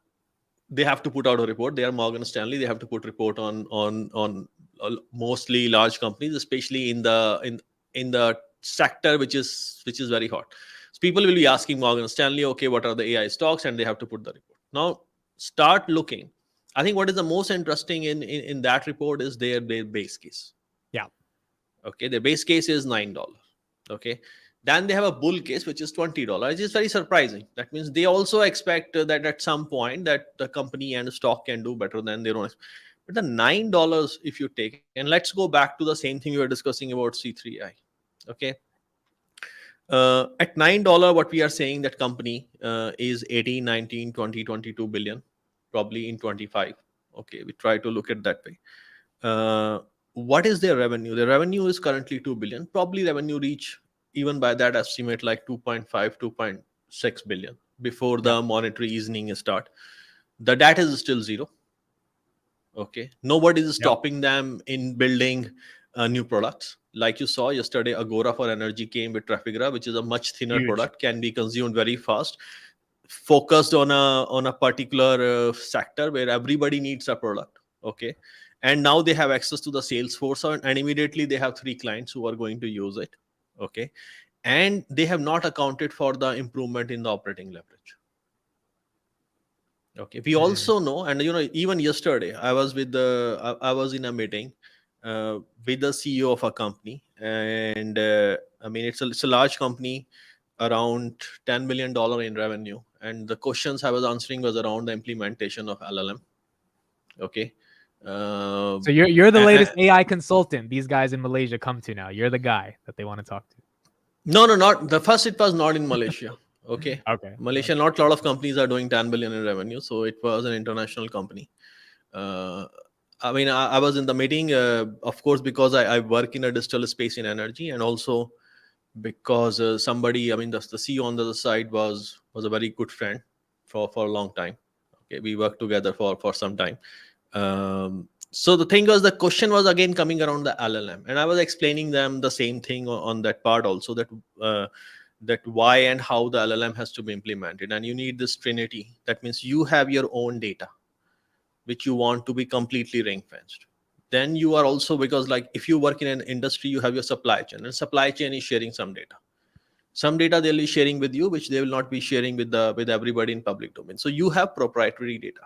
they have to put out a report. They are Morgan Stanley. They have to put report on mostly large companies, especially in the sector which is very hot. So people will be asking Morgan Stanley, okay, what are the AI stocks, and they have to put the report. Now start looking. I think what is the most interesting in that report is their base case. Yeah. Okay, their base case is $9. Okay, then they have a bull case which is $20. It's very surprising. That means they also expect that at some point that the company and the stock can do better than their own. But the $9, if you take, and let's go back to the same thing we were discussing about C3AI. Okay, at $9, what we are saying, that company is 18, 19, 20, 22 billion, probably in 25. Okay, we try to look at that way. What is their revenue? Their revenue is currently 2 billion. Probably revenue reach, even by that estimate, like 2.5, 2.6 billion before the monetary easing start. The debt is still zero. Okay, nobody is stopping them in building new products. Like you saw yesterday, Agora for Energy came with Trafigura, which is a much thinner product, can be consumed very fast, focused on a particular sector where everybody needs a product. Okay, and now they have access to the sales force, and immediately they have 3 clients who are going to use it. Okay, and they have not accounted for the improvement in the operating leverage. Okay, we also know, and even yesterday I was in a meeting with the CEO of a company, and I mean, it's a large company, around $10 million in revenue, and the questions I was answering was around the implementation of LLM. Okay, so you're the latest AI consultant these guys in Malaysia come to now. You're the guy that they want to talk to. No, not the first. It was not in Malaysia. Okay. Okay. Malaysia, not a lot of companies are doing 10 billion in revenue. So it was an international company. Uh, I mean, I was in the meeting, of course, because I work in a digital space in energy, and also because somebody, I mean, the CEO on the other side was a very good friend for a long time. Okay, we worked together for some time. So the thing was, the question was again coming around the LLM, and I was explaining them the same thing on that part also, that that why and how the LLM has to be implemented, and you need this trinity. That means you have your own data which you want to be completely ring fenced. Then you are also, because like if you work in an industry, you have your supply chain, and supply chain is sharing some data. Some data they'll be sharing with you, which they will not be sharing with everybody in public domain. So you have proprietary data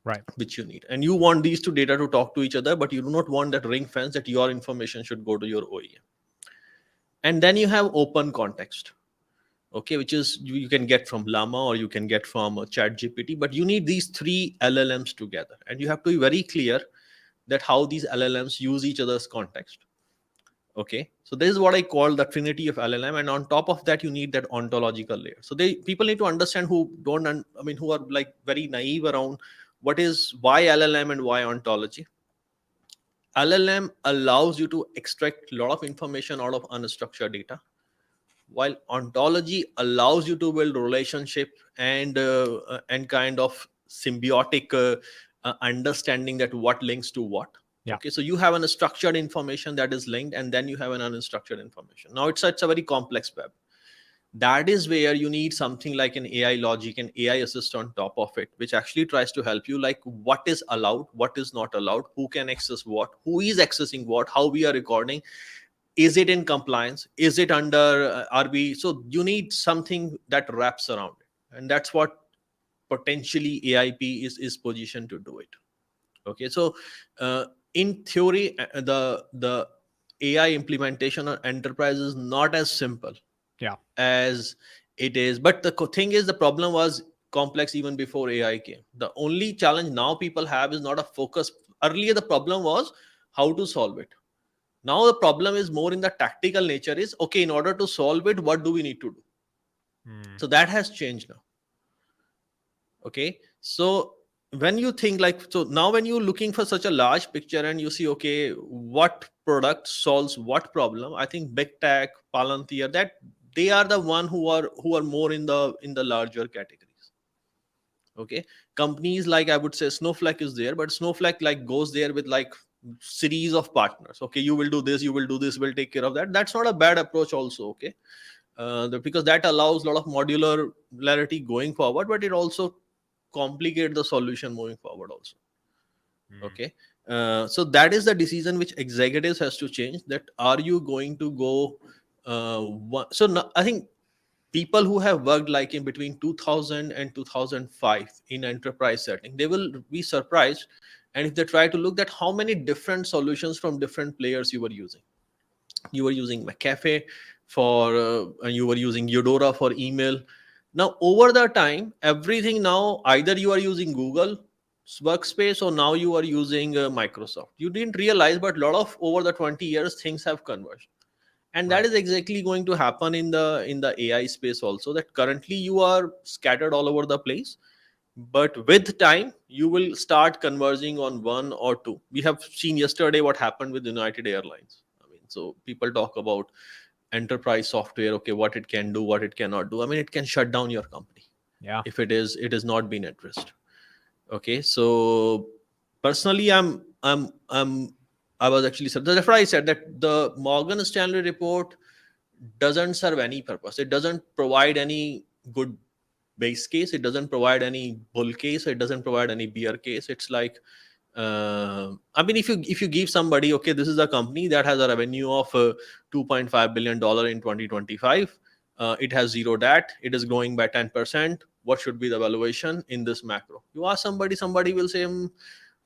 Right. which you need, and you want these two data to talk to each other, but you do not want that ring fence that your information should go to your OEM. And then you have open context, okay, which is you can get from Llama or you can get from Chat GPT, but you need these three LLMs together, and you have to be very clear that how these LLMs use each other's context. Okay, so this is what I call the trinity of LLM, and on top of that, you need that ontological layer. So people need to understand, who don't, I mean, who are like very naive around what is why LLM and why ontology. LLM allows you to extract a lot of information out of unstructured data, while ontology allows you to build relationship and kind of symbiotic understanding that what links to what. Yeah. Okay, so you have an structured information that is linked, and then you have an unstructured information. Now it's such a very complex web. That is where you need something like an AI logic and AI assist on top of it, which actually tries to help you, like what is allowed, what is not allowed, who can access what, who is accessing what, how we are recording, is it in compliance, is it under RB. So you need something that wraps around it, and that's what potentially AIP is positioned to do it. Okay, so in theory, the AI implementation on enterprise is not as simple Yeah. as it is, but the thing is, the problem was complex even before AI came. The only challenge now people have is not a focus. Earlier the problem was how to solve it. Now the problem is more in the tactical nature, is okay, in order to solve it, what do we need to do? Mm. So that has changed now. Okay, so when you think like, so now when you're looking for such a large picture and you see, okay, what product solves what problem, I think big tech, Palantir, that they are the one who are more in the larger categories. Okay, companies like, I would say Snowflake is there, but Snowflake like goes there with like series of partners. Okay, you will do this, you will do this, we'll take care of that. That's not a bad approach also. Okay, because that allows a lot of modularity going forward, but it also complicate the solution moving forward also. Mm. Okay, so that is the decision which executives has to change, that are you going to go so no, I think people who have worked like in between 2000 and 2005 in enterprise setting, they will be surprised, and if they try to look at how many different solutions from different players you were using. You were using McAfee for and you were using Eudora for email. Now over the time, everything now, either you are using Google workspace or now you are using Microsoft. You didn't realize, but a lot of over the 20 years things have converged, and that Right. is exactly going to happen in the AI space also, that currently you are scattered all over the place, but with time you will start converging on one or two. We have seen yesterday what happened with United Airlines. I mean, so people talk about enterprise software, okay, what it can do, what it cannot do. I mean, it can shut down your company Yeah. if it is not been addressed. Okay, so personally, I was actually, so that's why I said that the Morgan Stanley report doesn't serve any purpose. It doesn't provide any good base case. It doesn't provide any bull case. It doesn't provide any bear case. It's like, I mean, if you give somebody, okay, this is a company that has a revenue of $2.5 billion in 2025. It has zero debt. It is growing by 10%. What should be the valuation in this macro? You ask somebody will say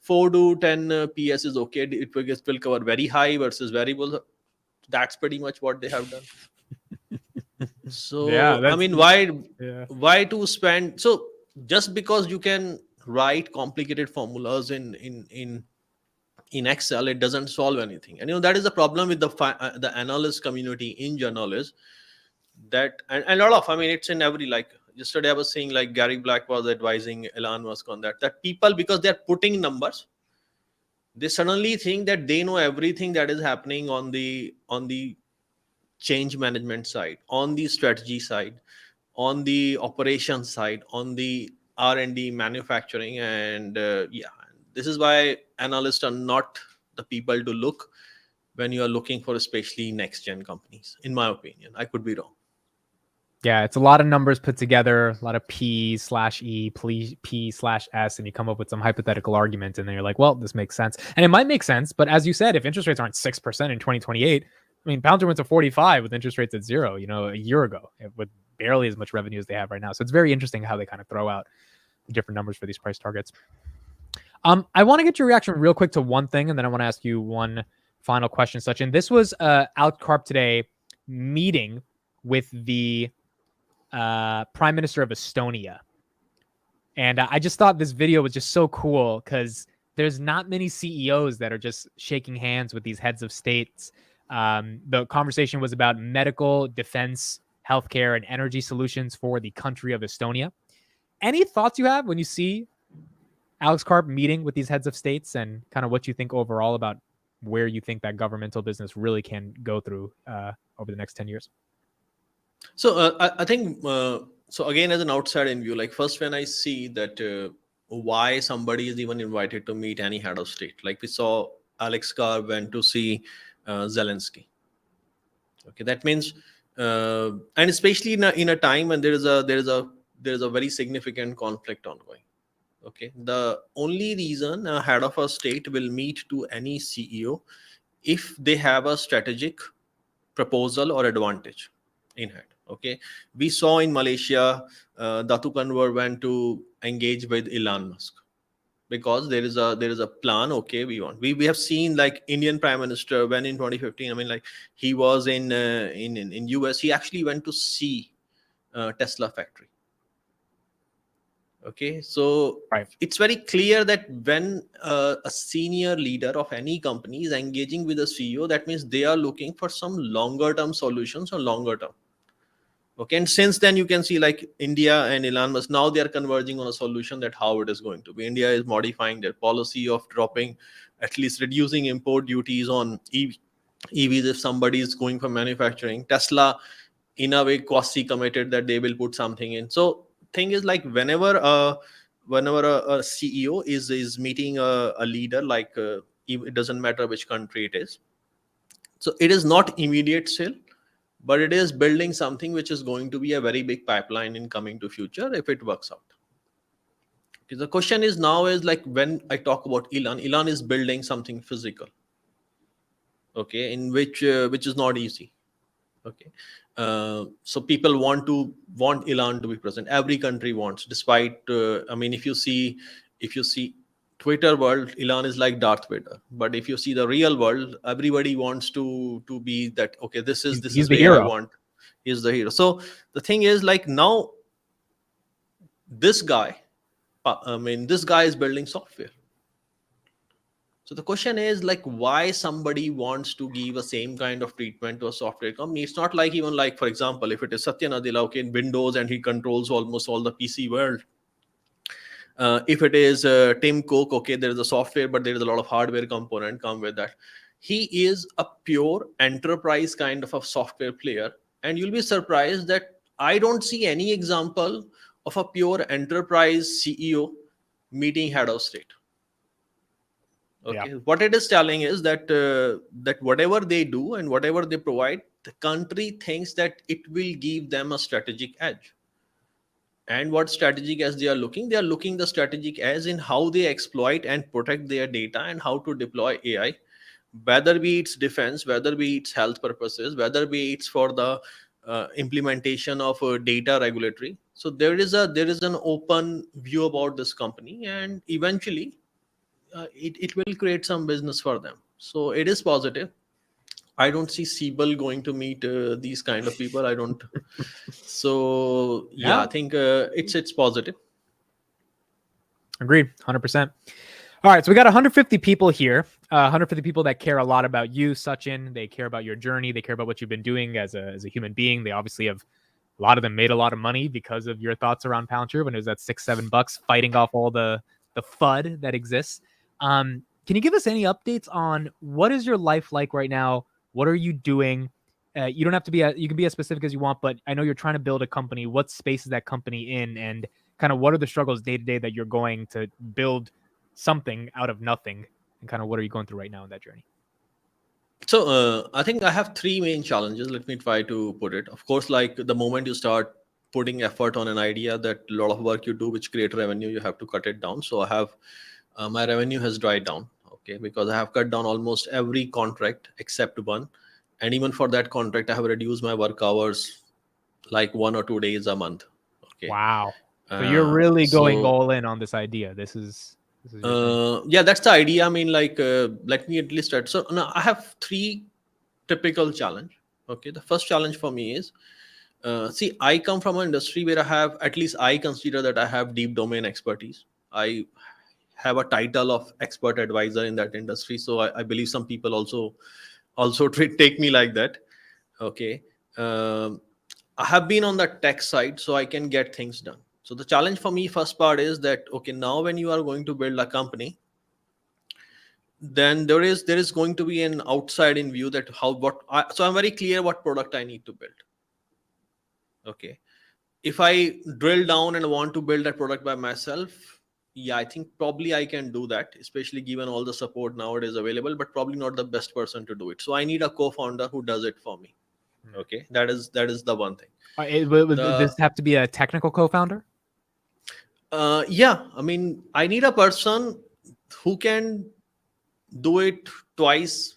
4 to 10 PS is okay. It will cover very high versus variable. That's pretty much what they have done. Yeah. So I That's mean, why yeah. why to spend? So just because you can write complicated formulas in Excel, it doesn't solve anything. And that is the problem with the analyst community in general, is that, and a lot of, I mean, it's in every, like Yesterday I was saying like Gary Black was advising Elon Musk on that people, because they're putting numbers, they suddenly think that they know everything that is happening on the change management side, on the strategy side, on the operation side, on the R&D manufacturing. And yeah, this is why analysts are not the people to look when you are looking for especially next gen companies, in my opinion. I could be wrong. Yeah, it's a lot of numbers put together, a lot of P/E, P/S, and you come up with some hypothetical argument, and then you're like, well, this makes sense. And it might make sense, but as you said, if interest rates aren't 6% in 2028, I mean, Palantir went to 45 with interest rates at 0, a year ago, with barely as much revenue as they have right now. So it's very interesting how they kind of throw out the different numbers for these price targets. I want to get your reaction real quick to one thing, and then I want to ask you one final question, Sachin. This was Karp today meeting with the Prime Minister of Estonia. And I just thought this video was just so cool because there's not many CEOs that are just shaking hands with these heads of states. The conversation was about medical, defense, healthcare, and energy solutions for the country of Estonia. Any thoughts you have when you see Karp meeting with these heads of states, and kind of what you think overall about where you think that governmental business really can go through over the next 10 years? So I think so again, as an outside in view, like first when I see that why somebody is even invited to meet any head of state, like we saw Karp went to see Zelensky. Okay, that means and especially in a time when there is a very significant conflict ongoing. Okay, the only reason a head of a state will meet to any CEO if they have a strategic proposal or advantage in hand. Okay, we saw in Malaysia, Datu Kanwar went to engage with Elon Musk because there is a plan. Okay, we have seen like Indian Prime Minister when in 2015. I mean, like he was in US. He actually went to see Tesla factory. Okay, so Right. it's very clear that when a senior leader of any company is engaging with a CEO, that means they are looking for some longer term solutions or longer term. Okay, and since then you can see like India and Elon Musk, now they are converging on a solution that how it is going to be. India is modifying their policy of dropping, at least reducing import duties on EVs if somebody is going for manufacturing. Tesla, in a way, quasi committed that they will put something in. So thing is like whenever a CEO is meeting a leader, like it doesn't matter which country it is. So it is not immediate sale, but it is building something which is going to be a very big pipeline in coming to future if it works out. Okay, the question is now is like when I talk about Elon is building something physical. Okay, in which is not easy. Okay, so people want Elon to be present. Every country wants, despite I mean, if you see Twitter world, Elon is like Darth Vader. But if you see the real world, everybody wants to be that. Okay, this is He's the where I hero. want. He's the hero. So the thing is like now, this guy, this guy is building software. So the question is like why somebody wants to give a same kind of treatment to a software company. It's not like even like, for example, if it is Satya Nadella, okay, in Windows and he controls almost all the PC world. If it is Tim Cook, okay, there is a software, but there is a lot of hardware component come with that. He is a pure enterprise kind of a software player. And you'll be surprised that I don't see any example of a pure enterprise CEO meeting head of state. Okay, yeah. What it is telling is that that whatever they do and whatever they provide, the country thinks that it will give them a strategic edge. And what strategic edge they are looking the strategic edge in how they exploit and protect their data and how to deploy AI, whether be it's defense, whether be it's health purposes, whether be it's for the implementation of data regulatory. So there is an open view about this company, and eventually it will create some business for them. So it is positive. I don't see Siebel going to meet these kind of people. I don't. So yeah, I think it's positive. Agreed, 100%. All right, so we got 150 people here, 150 people that care a lot about you, Sachin. They care about your journey. They care about what you've been doing as a human being. They obviously have A lot of them made a lot of money because of your thoughts around Palantir when it was at $6-7, fighting off all the FUD that exists. Can you give us any updates on what is your life like right now? What are you doing? You don't have to be you can be as specific as you want, but I know you're trying to build a company. What space is that company in, and kind of what are the struggles day to day that you're going to build something out of nothing, and kind of what are you going through right now in that journey? So I think I have three main challenges. Let me try to put it. Of course, like the moment you start putting effort on an idea, that a lot of work you do which create revenue, you have to cut it down. So I have my revenue has dried down, okay, because I have cut down almost every contract except one, and even for that contract I have reduced my work hours like 1 or 2 days a month. Okay. Wow. So you're really going So all in on this idea. This is your thing. yeah, that's the idea. I mean, like, let me at least start. So now I have three typical challenge. Okay, the first challenge for me is, see, I come from an industry where I have, at least I consider that I have deep domain expertise. I have a title of expert advisor in that industry, so I believe some people also take me like that. Okay. I have been on the tech side, so I can get things done. So the challenge for me, first part is that, okay, now when you are going to build a company, then there is going to be an outside in view that so I'm very clear what product I need to build. Okay. If I drill down and want to build that product by myself, yeah, I think probably I can do that, especially given all the support nowadays available, but probably not the best person to do it. So I need a co-founder who does it for me. Okay. That is the one thing. Does this have to be a technical co-founder? Yeah, I mean, I need a person who can do it twice,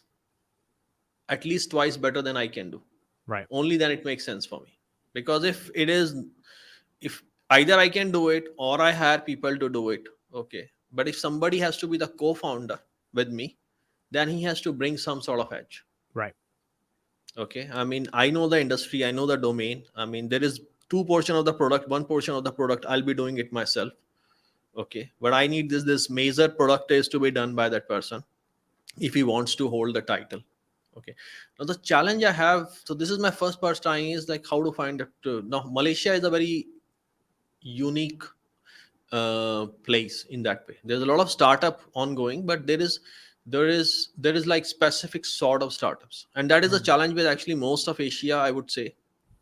at least twice better than I can do. Right. Only then it makes sense for me. Because if either I can do it or I hire people to do it, okay. But if somebody has to be the co-founder with me, then he has to bring some sort of edge. Right. Okay. I mean, I know the industry, I know the domain. I mean, there is two portion of the product, one portion of the product I'll be doing it myself. Okay. But I need this major product is to be done by that person if he wants to hold the title. Okay. Now the challenge I have, so this is my first part trying, is like how to find it. Now Malaysia is a very unique place in that way. There's a lot of startup ongoing, but there is like specific sort of startups, and that is a challenge with actually most of Asia, I would say,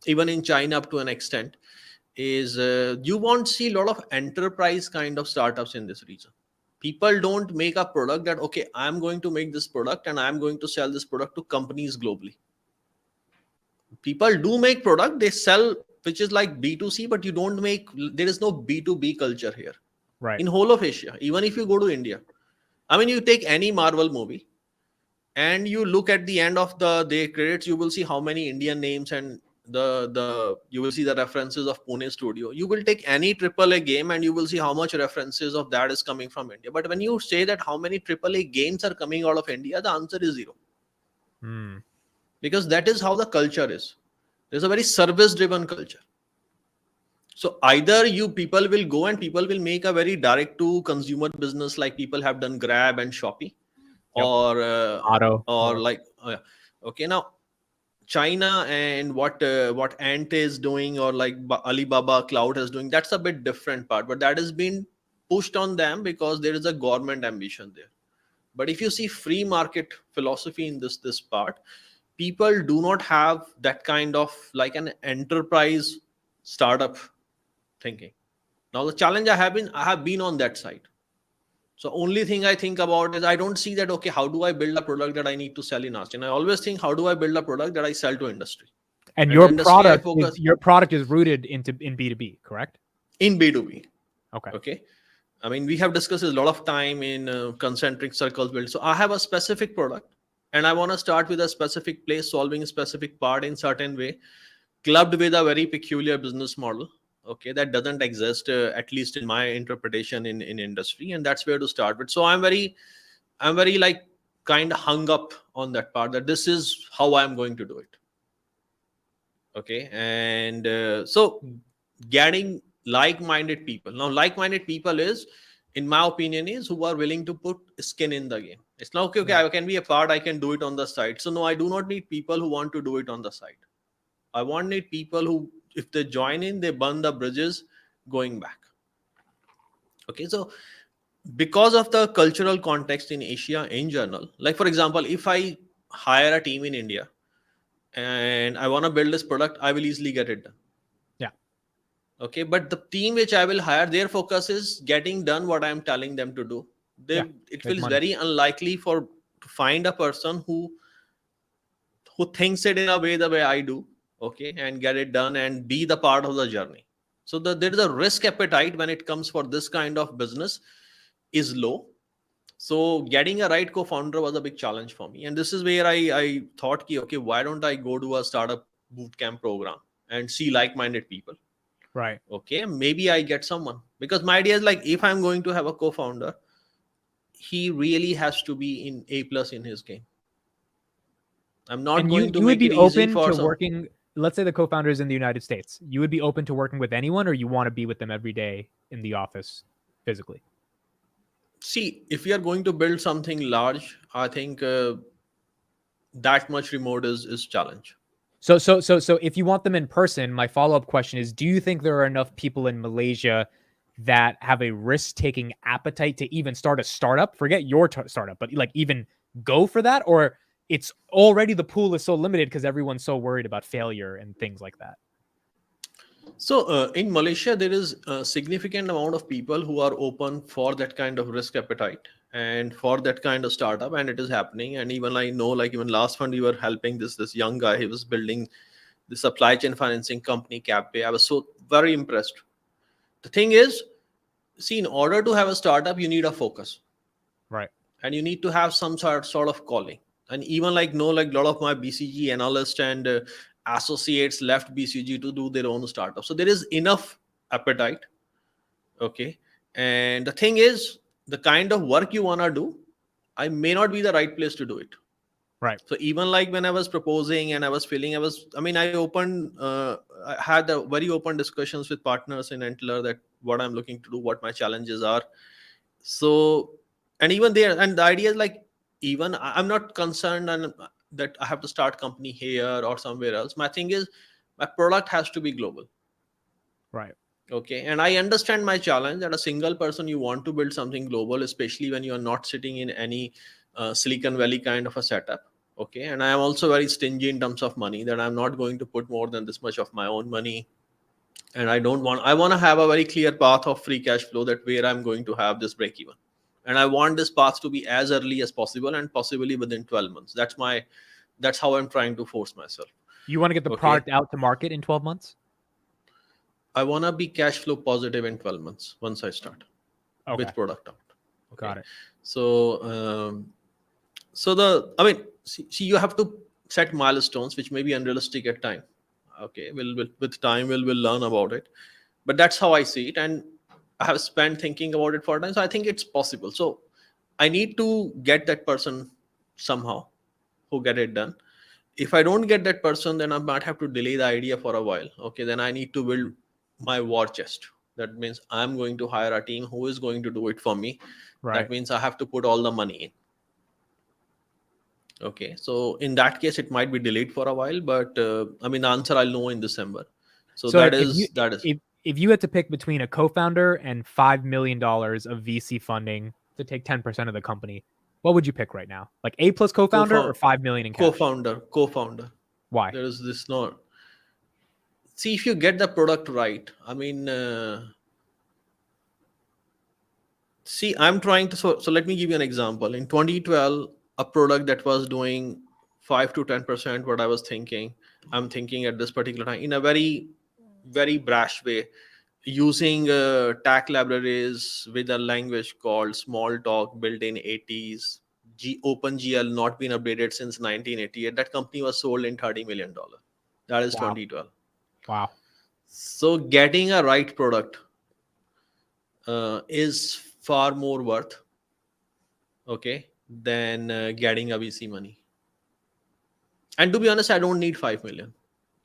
even in China up to an extent, is you won't see a lot of enterprise kind of startups in this region. People don't make a product that, okay, I'm going to make this product and I'm going to sell this product to companies globally. People do make product, they sell, which is like B2C, but you don't make, there is no B2B culture here. Right. In whole of Asia. Even if you go to India, I mean, you take any Marvel movie and you look at the end of the credits, you will see how many Indian names, and the you will see the references of Pune studio. You will take any AAA game and you will see how much references of that is coming from India. But when you say that how many AAA games are coming out of India, the answer is zero. Because that is how the culture is. There's a very service driven culture. So either you people will go and people will make a very direct to consumer business, like people have done Grab and Shopee. Yep. Or Auto. or like okay, now China and what Ant is doing, or like Alibaba Cloud is doing, that's a bit different part, but that has been pushed on them because there is a government ambition there. But if you see free market philosophy in this part, people do not have that kind of like an enterprise startup thinking. Now the challenge I have been on that side. So only thing I think about is I don't see that, okay, how do I build a product that I need to sell in ASEAN? I always think, how do I build a product that I sell to industry? And your product is rooted in B2B, correct? In B2B. Okay. Okay. I mean, we have discussed a lot of time in concentric circles build. So I have a specific product and I want to start with a specific place, solving a specific part in certain way, clubbed with a very peculiar business model. Okay, that doesn't exist, at least in my interpretation in industry, and that's where to start with. So I'm very like kind of hung up on that part, that this is how I'm going to do it. Okay. And so getting like-minded people. Now like-minded people is, in my opinion, is who are willing to put skin in the game. It's not okay, I can be a part, I can do it on the side. So no, I do not need people who want to do it on the side. I need people who if they join in, they burn the bridges going back. Okay, so because of the cultural context in Asia in general, like for example, if I hire a team in India and I want to build this product, I will easily get it done. Yeah. Okay, but the team which I will hire, their focus is getting done what I'm telling them to do. Yeah. It Make feels money. very unlikely to find a person who thinks it in a way the way I do, okay, and get it done and be the part of the journey. So there is a risk appetite when it comes for this kind of business is low. So getting a right co-founder was a big challenge for me, and this is where I thought, okay, why don't I go to a startup bootcamp program and see like-minded people? Right. Okay, maybe I get someone, because my idea is like, if I'm going to have a co-founder, he really has to be in A plus in his game. I'm not And going to you would make be it easy open for to some. working, let's say the co-founder is in the United States. You would be open to working with anyone, or you want to be with them every day in the office physically? See, if we are going to build something large, I think that much remote is challenge. So if you want them in person, my follow-up question is, do you think there are enough people in Malaysia that have a risk-taking appetite to even start a startup? Forget your startup, but like even go for that? Or it's already, the pool is so limited because everyone's so worried about failure and things like that? So in Malaysia, there is a significant amount of people who are open for that kind of risk appetite and for that kind of startup, and it is happening. And even I know, like even last fund, we were helping this young guy. He was building the supply chain financing company, Capway. I was so very impressed. The thing is, see, in order to have a startup, you need a focus. Right. And you need to have some sort of calling. And even like a lot of my BCG analysts and associates left BCG to do their own startup. So there is enough appetite. Okay, and the thing is, the kind of work you want to do, I may not be the right place to do it. Right. So even like when I was proposing and I was feeling, I had a very open discussions with partners in Antler that what I'm looking to do, what my challenges are. So, and even there, and the idea is like, even I'm not concerned and that I have to start company here or somewhere else. My thing is, my product has to be global. Right. Okay, and I understand my challenge that a single person, you want to build something global, especially when you are not sitting in any Silicon Valley kind of a setup. Okay, and I am also very stingy in terms of money, that I'm not going to put more than this much of my own money. And I want to have a very clear path of free cash flow, that where I'm going to have this break even. And I want this path to be as early as possible and possibly within 12 months. That's how I'm trying to force myself. You want to get the product out to market in 12 months? I want to be cash flow positive in 12 months once I start with product out. Okay. Got it. So, see, you have to set milestones, which may be unrealistic at time. Okay. With time, we'll learn about it. But that's how I see it. And I have spent thinking about it for a time. So I think it's possible. So I need to get that person somehow who get it done. If I don't get that person, then I might have to delay the idea for a while. Okay. Then I need to build my war chest. That means I'm going to hire a team who is going to do it for me. Right. That means I have to put all the money in. Okay, so in that case, it might be delayed for a while, but the answer I'll know in December. So that is. If you had to pick between a co-founder and $5 million of VC funding to take 10% of the company, what would you pick right now? Like A plus co-founder or 5 million in cash? Co-founder. Why? There is this not. See, if you get the product right, see, I'm trying to. So let me give you an example. In 2012, a product that was doing 5 to 10%, what I was thinking, I'm thinking at this particular time in a very, very brash way, using TAC libraries with a language called Smalltalk built in 80s. OpenGL not been updated since 1988. That company was sold in $30 million. That is 2012. Wow. So getting a right product is far more worth, okay, than getting a VC money. And to be honest, I don't need 5 million.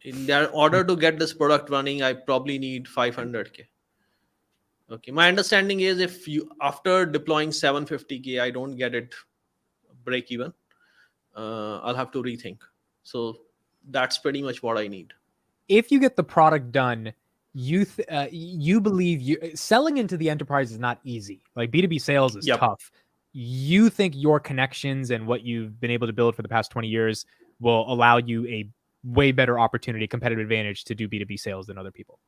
In order to get this product running, I probably need 500K. Okay, my understanding is if you, after deploying 750K, I don't get it break even, I'll have to rethink. So that's pretty much what I need. if you get the product done, you believe selling into the enterprise is not easy. Like B2B sales is Yep. tough. You think your connections and what you've been able to build for the past 20 years will allow you a way better opportunity, competitive advantage to do B2B sales than other people.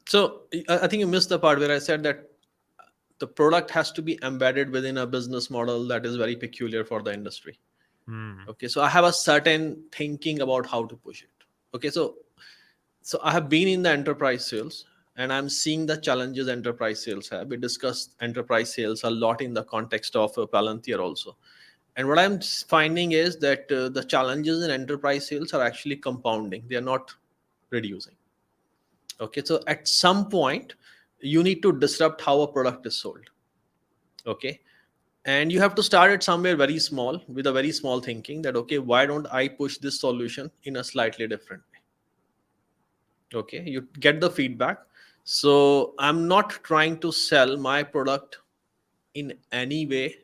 So I think you missed the part where I said that the product has to be embedded within a business model that is very peculiar for the industry. Okay, so I have a certain thinking about how to push it. Okay, so I have been in the enterprise sales and I'm seeing the challenges enterprise sales have. We discussed enterprise sales a lot in the context of Palantir also. And what I'm finding is that the challenges in enterprise sales are actually compounding. They are not reducing. Okay, so at some point, you need to disrupt how a product is sold. Okay, and you have to start it somewhere very small with a very small thinking that, okay, why don't I push this solution in a slightly different way? Okay, you get the feedback. So I'm not trying to sell my product in any way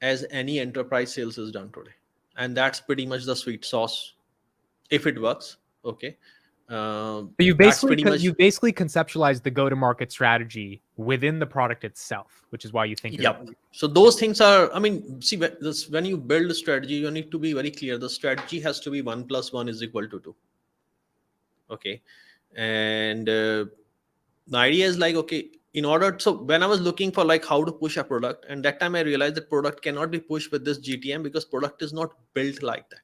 as any enterprise sales is done today, and that's pretty much the sweet sauce if it works. Okay, But that's pretty much. you basically conceptualize the go-to-market strategy within the product itself, which is why you think Yep. So those things are, I mean, see, when you build a strategy, you need to be very clear. The strategy has to be 1 + 1 = 2. Okay. And the idea is like, okay, in order, so when I was looking for like how to push a product, and that time I realized that product cannot be pushed with this GTM because product is not built like that.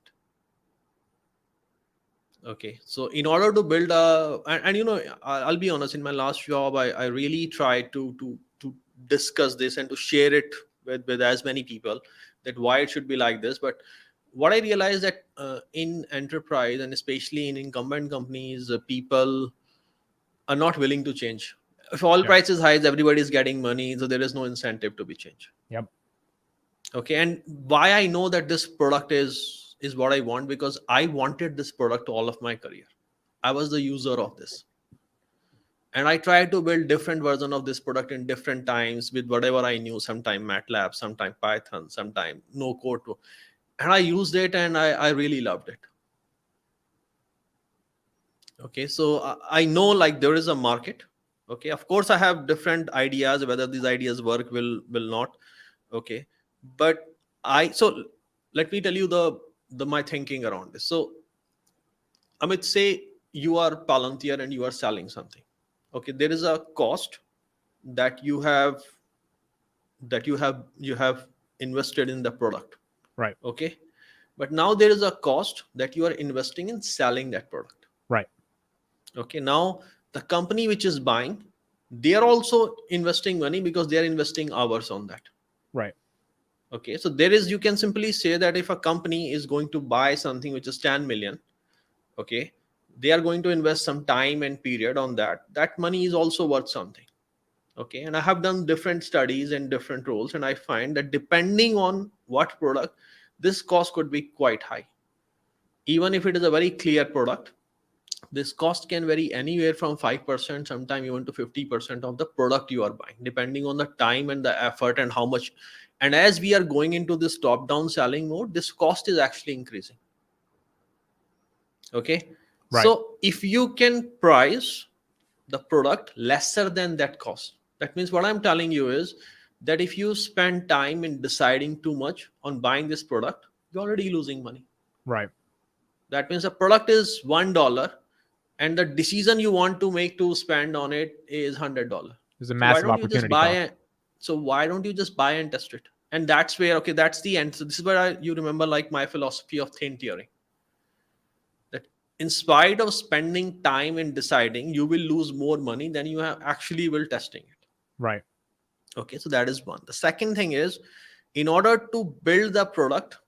Okay, so in order to build and you know, I'll be honest, in my last job I really tried to discuss this and to share it with as many people, that why it should be like this. But what I realized that in enterprise and especially in incumbent companies, people are not willing to change. If oil prices high, everybody is getting money, so there is no incentive to be changed. Yep. Okay, and why I know that this product is what I want, because I wanted this product all of my career. I was the user of this, and I tried to build different version of this product in different times with whatever I knew. Sometime MATLAB, sometime Python, sometime no code, and I used it, and I really loved it. Okay, so I know like there is a market. Okay, of course I have different ideas whether these ideas work will not. Okay, but so let me tell you the my thinking around this. So Amit, say you are Palantir and you are selling something. Okay, there is a cost that you have invested in the product. Right. Okay, but now there is a cost that you are investing in selling that product. Right. Okay, now the company which is buying, they are also investing money because they are investing hours on that. Right. Okay, so there is, you can simply say that if a company is going to buy something which is 10 million, okay, they are going to invest some time and period on that. That money is also worth something. Okay, and I have done different studies and different roles, and I find that depending on what product, this cost could be quite high. Even if it is a very clear product, this cost can vary anywhere from 5%, sometimes even to 50% of the product you are buying, depending on the time and the effort and how much. And as we are going into this top down selling mode, this cost is actually increasing. Okay, Right. so if you can price the product lesser than that cost, that means what I'm telling you is that if you spend time in deciding too much on buying this product, you're already losing money. Right. That means the product is $1 and the decision you want to make to spend on it is $100. There's a So why massive don't you just opportunity buy cost. it? So why don't you just buy and test it? And that's where, okay, that's the end. So this is where you remember like my philosophy of thin tiering, that in spite of spending time in deciding, you will lose more money than you have actually will testing it. Right. Okay, so that is one. The second thing is, in order to build the product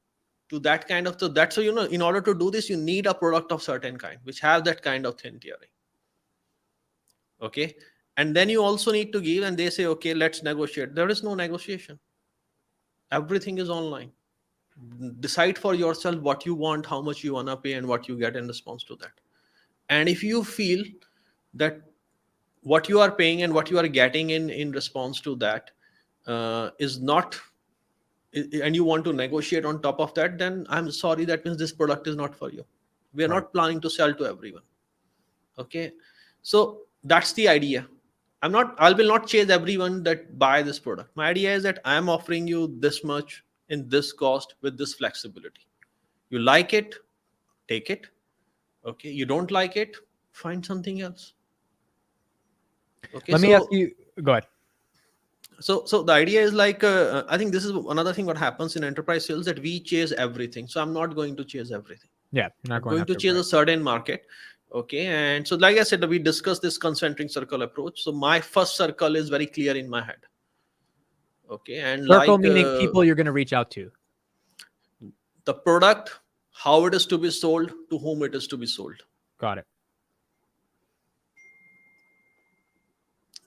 to that kind of, so that's, so you know, in order to do this, you need a product of certain kind which have that kind of thin tiering. Okay, and then you also need to give, and they say, okay, let's negotiate. There is no negotiation. Everything is online. Decide for yourself what you want, how much you want to pay, and what you get in response to that. And if you feel that what you are paying and what you are getting in response to that is not, and you want to negotiate on top of that, then I'm sorry, that means this product is not for you. We are Right. not planning to sell to everyone. Okay, so that's the idea. I will not chase everyone that buy this product. My idea is that I am offering you this much in this cost with this flexibility. You like it, take it. Okay, you don't like it, find something else. Okay, Let me ask you. Go ahead. so the idea is like I think this is another thing what happens in enterprise sales, that we chase everything. So I'm not going to chase everything. Yeah, not I'm going going to after chase a price. certain market. Okay, and so like I said, we discussed this concentric circle approach. So my first circle is very clear in my head. Okay, and Circle like meaning people you're going to reach out to. the product, how it is to be sold, to whom it is to be sold. Got it.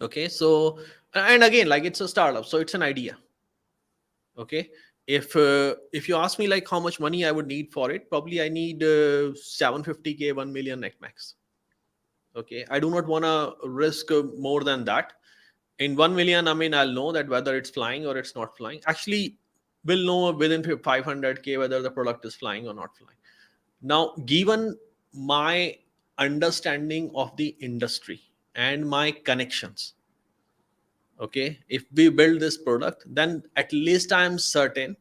Okay, so and again, like it's a startup, so it's an idea. Okay, if you ask me like how much money I would need for it, probably I need 750K, 1 million net max. Okay, I do not want to risk more than that. In 1 million, I mean, I'll know that whether it's flying or it's not flying. Actually, we'll know within 500K whether the product is flying or not flying. Now, given my understanding of the industry and my connections, okay, if we build this product, then at least I'm certain.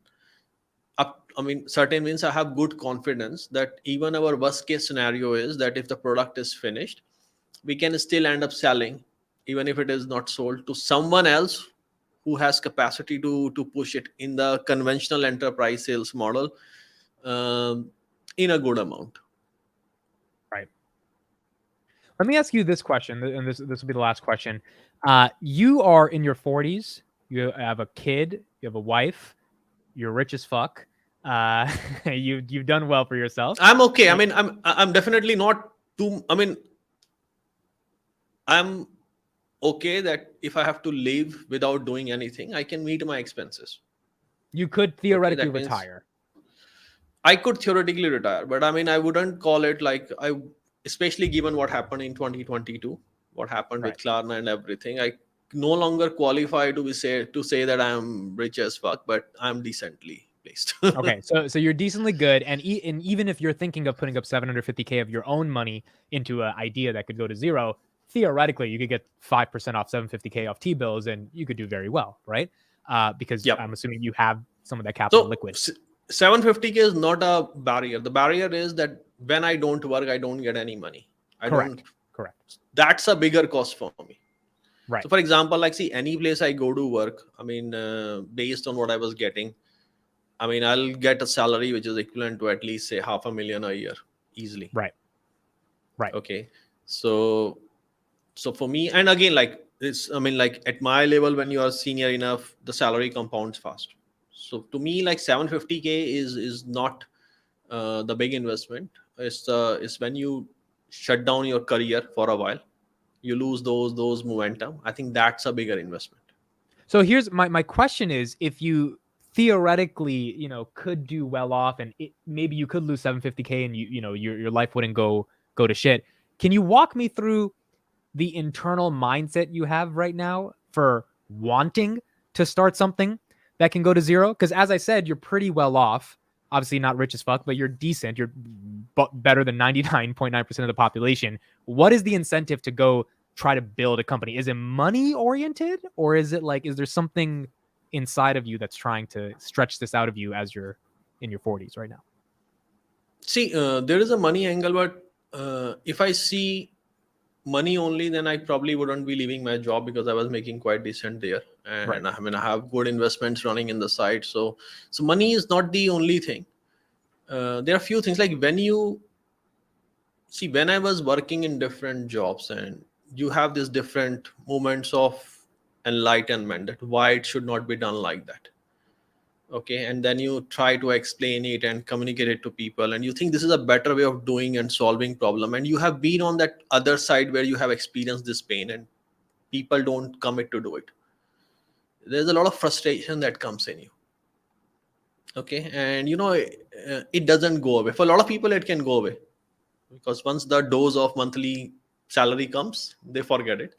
I mean, certain means I have good confidence that even our worst case scenario is that if the product is finished, we can still end up selling, even if it is not sold, to someone else who has capacity to push it in the conventional enterprise sales model, in a good amount. Right. Let me ask you this question, and this will be the last question. You are in your 40s. You have a kid. You have a wife. You're rich as fuck. You've done well for yourself. I'm okay. I mean, I'm definitely not too. I mean, I'm okay that if I have to leave without doing anything, I can meet my expenses. You could theoretically retire. I could theoretically retire, but I mean, I wouldn't call it like especially given what happened in 2022, what happened with Klarna and everything. I no longer qualify to say that I'm rich as fuck, but I'm decently placed. Okay, so you're decently good, and even if you're thinking of putting up 750K of your own money into an idea that could go to zero, theoretically you could get 5% off 750K off T-bills, and you could do very well, right? Because I'm assuming you have some of that capital liquid. 750K is not a barrier. The barrier is that when I don't work, I don't get any money. Correct. That's a bigger cost for me. Right. So for example, like see, any place I go to work, I mean, based on what I was getting, I mean, I'll get a salary which is equivalent to at least say $500,000 a year easily. Right. Okay. So for me, and again, like it's, I mean, like at my level, when you are senior enough, the salary compounds fast. So to me, like 750K is not the big investment. It's when you shut down your career for a while, you lose those momentum. I think that's a bigger investment. So here's my question is, if you theoretically, could do well off, and maybe you could lose 750K, and your life wouldn't go to shit. Can you walk me through the internal mindset you have right now for wanting to start something that can go to zero? Because as I said, you're pretty well off. Obviously not rich as fuck, but you're decent. You're better than 99.9% of the population. What is the incentive to go try to build a company? Is it money oriented, or is it like, is there something inside of you that's trying to stretch this out of you as you're in your 40s right now? See, there is a money angle, but if I see money only, then I probably wouldn't be leaving my job, because I was making quite decent there, and I mean, I have good investments running in the side. So money is not the only thing. There are a few things, like when I was working in different jobs, and you have these different moments of enlightenment that why it should not be done like that. Okay, and then you try to explain it and communicate it to people, and you think this is a better way of doing and solving problem, and you have been on that other side where you have experienced this pain, and people don't commit to do it. There's a lot of frustration that comes in you. Okay, and it doesn't go away. For a lot of people it can go away, because once the dose of monthly salary comes, they forget it.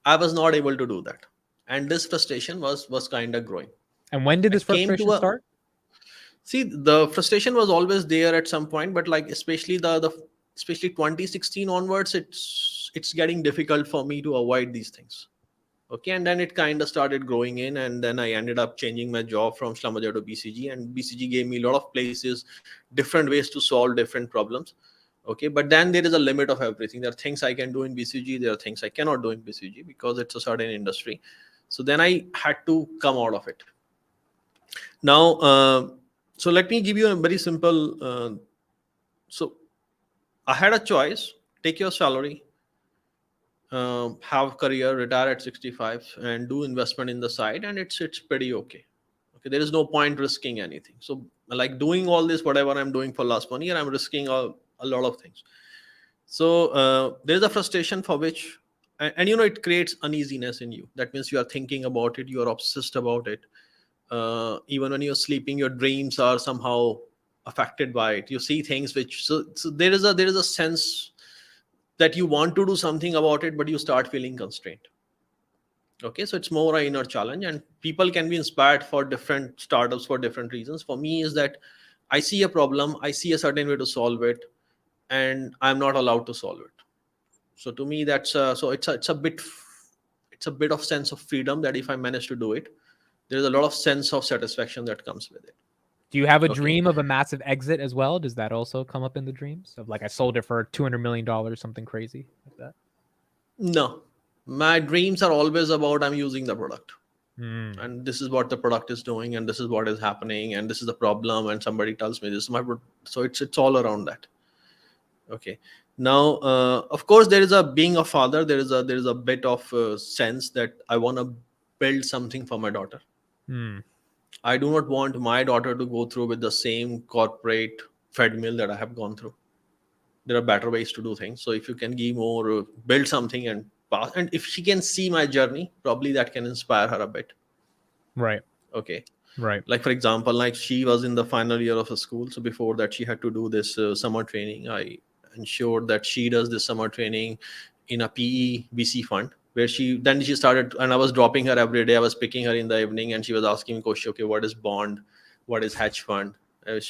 I was not able to do that, and this frustration was kind of growing. And when did this frustration start? See, the frustration was always there at some point, but like especially the especially 2016 onwards, it's getting difficult for me to avoid these things. Okay, and then it kind of started growing in, and then I ended up changing my job from Schlumberger to BCG, and BCG gave me a lot of places, different ways to solve different problems. Okay, but then there is a limit of everything. There are things I can do in BCG, there are things I cannot do in BCG because it's a certain industry. So then I had to come out of it. Now, so let me give you a very simple. So I had a choice: take your salary, have career, retire at 65, and do investment in the side, and it's pretty okay. Okay, there is no point risking anything. So like doing all this, whatever I'm doing for last 1 year, I'm risking a lot of things. So there's a frustration for which, and it creates uneasiness in you. That means you are thinking about it, you are obsessed about it. Even when you're sleeping, your dreams are somehow affected by it. You see things which, so there is a sense that you want to do something about it, but you start feeling constrained. Okay, so it's more an inner challenge, and people can be inspired for different startups for different reasons. For me, is that I see a problem, I see a certain way to solve it, and I'm not allowed to solve it. So to me, that's so it's a bit of sense of freedom that if I manage to do it, there's a lot of sense of satisfaction that comes with it. Do you have a Okay. dream of a massive exit as well? Does that also come up in the dreams of like I sold it for $200 million, something crazy like that? No, my dreams are always about I'm using the product, Mm. and this is what the product is doing, and this is what is happening, and this is the problem, and somebody tells me this is so it's all around that. Okay. Now, of course, there is a being a father. There is a bit of sense that I want to build something for my daughter. Mm. I do not want my daughter to go through with the same corporate treadmill that I have gone through. There are better ways to do things. So if you can give more, build something and pass, and if she can see my journey, probably that can inspire her a bit. Right. Okay. Right. Like for example, like she was in the final year of a school, so before that she had to do this summer training. I ensured that she does this summer training in a PE fund, where she started, and I was dropping her every day. I was picking her in the evening, and she was asking me question, okay, what is bond, what is hedge fund? And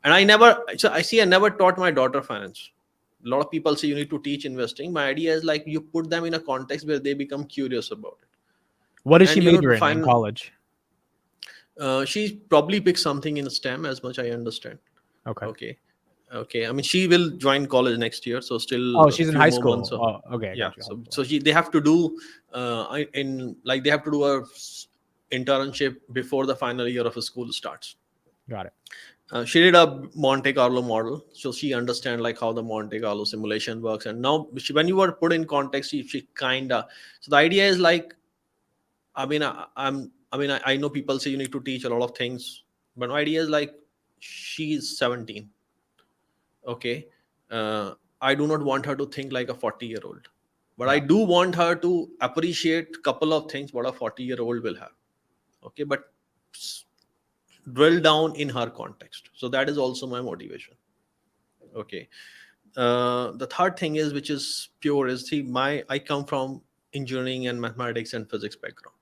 I never taught my daughter finance. A lot of people say you need to teach investing. My idea is like you put them in a context where they become curious about it. What does she And major to in find, college? she probably picked something in STEM, as much I understand. Okay. Okay. Okay. I mean, she will join college next year, so Oh, still a she's in few high more months. school. Oh, okay, I Yeah. got you. High So school. so they have to do they have to do a internship before the final year of a school starts. Got it. She did a Monte Carlo model, so she understand like how the Monte Carlo simulation works. And now, when you were put in context, she kinda. So the idea is like, I mean, I know people say you need to teach a lot of things, but my idea is like, she's 17. Okay, I do not want her to think like a 40-year-old, but I Yeah. do want her to appreciate couple of things what a 40-year-old will have. Okay, but drill down in her context. So that is also my motivation. Okay. The third thing is, which is pure, is see, I come from engineering and mathematics and physics background.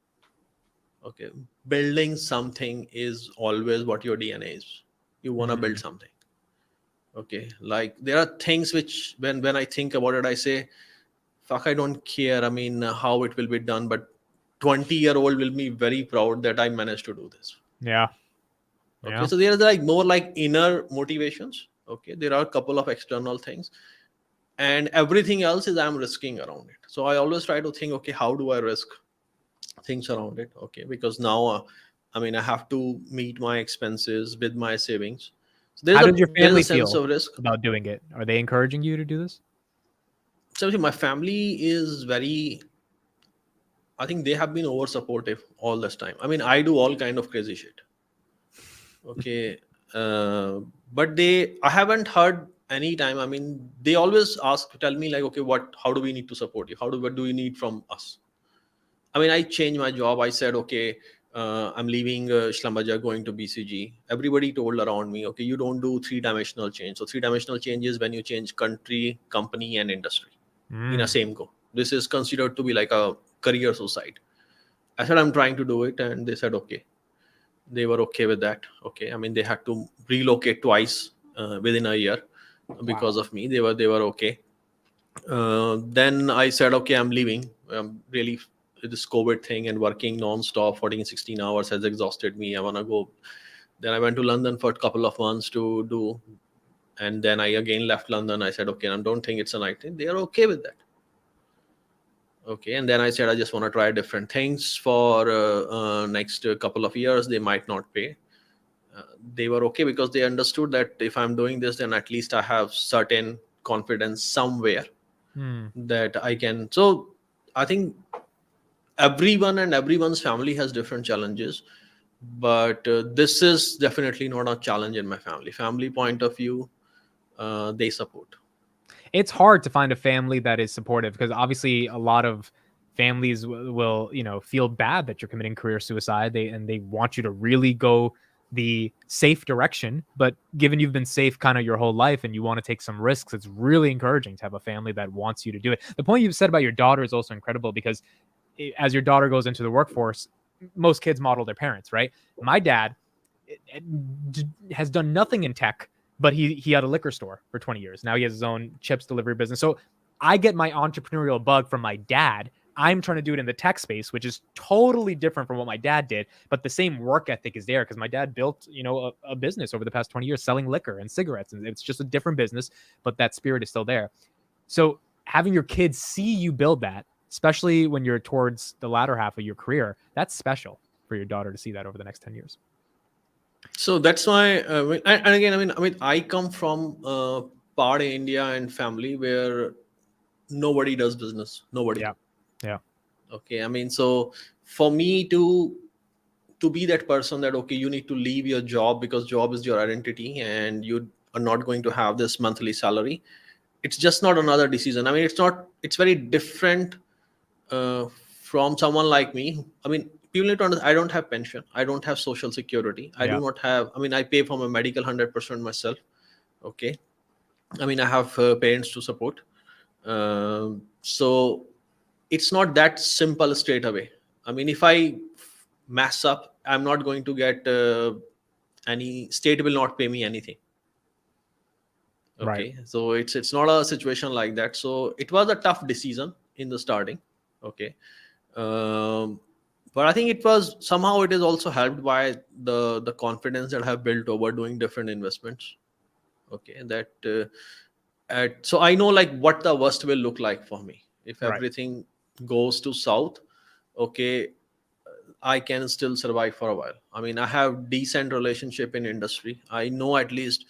Okay, building something is always what your DNA is. You want to build Mm. something. Okay, like there are things which when I think about it, I say, fuck, I don't care. I mean, how it will be done, but 20-year-old will be very proud that I managed to do this. Yeah. Okay, Yeah. so there is like more like inner motivations. Okay, there are a couple of external things, and everything else is I'm risking around it. So I always try to think, okay, how do I risk things around it? Okay, because now, I mean, I have to meet my expenses with my savings. So How does your there is a family sense feel of risk. about doing it? Are they encouraging you to do this? So my family is very, I think they have been over supportive all this time. I mean, I do all kind of crazy shit. Okay, uh, but I haven't heard any time. I mean, they always tell me like, okay, how do we need to support you? What do you need from us? I mean, I changed my job. I said, okay, I'm leaving Schlumberger, going to BCG. Everybody told around me, okay, you don't do three-dimensional change. So three-dimensional change is when you change country, company, and industry in a Mm. same go. This is considered to be like a career suicide. I said, I'm trying to do it. And they said, okay. They were okay with that. Okay. I mean, they had to relocate twice within a year. because of me. They were okay. Then I said, okay, I'm leaving. Really, this COVID thing and working non-stop 14, 16 hours has exhausted me. I want to go. Then I went to London for a couple of months to do. And then I again left London. I said, okay, I don't think it's a night thing. They are okay with that. Okay. And then I said, I just want to try different things for next couple of years. They might not pay. They were okay because they understood that if I'm doing this, then at least I have certain confidence somewhere that I can. So I think everyone and everyone's family has different challenges, but this is definitely not a challenge in my family point of view. They support. It's hard to find a family that is supportive, because obviously a lot of families will, feel bad that you're committing career suicide. They want you to really go the safe direction, but given you've been safe kind of your whole life and you want to take some risks, it's really encouraging to have a family that wants you to do it. The point you've said about your daughter is also incredible, because as your daughter goes into the workforce, most kids model their parents, right? My dad has done nothing in tech, but he had a liquor store for 20 years. Now he has his own chips delivery business. So I get my entrepreneurial bug from my dad. I'm trying to do it in the tech space, which is totally different from what my dad did, but the same work ethic is there, because my dad built, a business over the past 20 years selling liquor and cigarettes, and it's just a different business, but that spirit is still there. So having your kids see you build that, especially when you're towards the latter half of your career, that's special for your daughter to see that over the next 10 years. So that's why, and again, I come from part of India and family where nobody does business. Nobody. Yeah. Okay. So for me to be that person that, okay, you need to leave your job because job is your identity and you are not going to have this monthly salary. It's just not another decision. It's very different from someone like me. People need to understand, I don't have pension. I don't have social security. I do not have, I pay for my medical 100% myself. Okay. I have parents to support. So it's not that simple straight away. If I mess up, I'm not going to get any state will not pay me anything. Okay. Right. So it's not a situation like that. So it was a tough decision in the starting. Okay. But I think it is also helped by the confidence that I have built over doing different investments. Okay. So I know like what the worst will look like for me if Right. everything goes to south. Okay, I can still survive for a while. I have decent relationship in industry. I know at least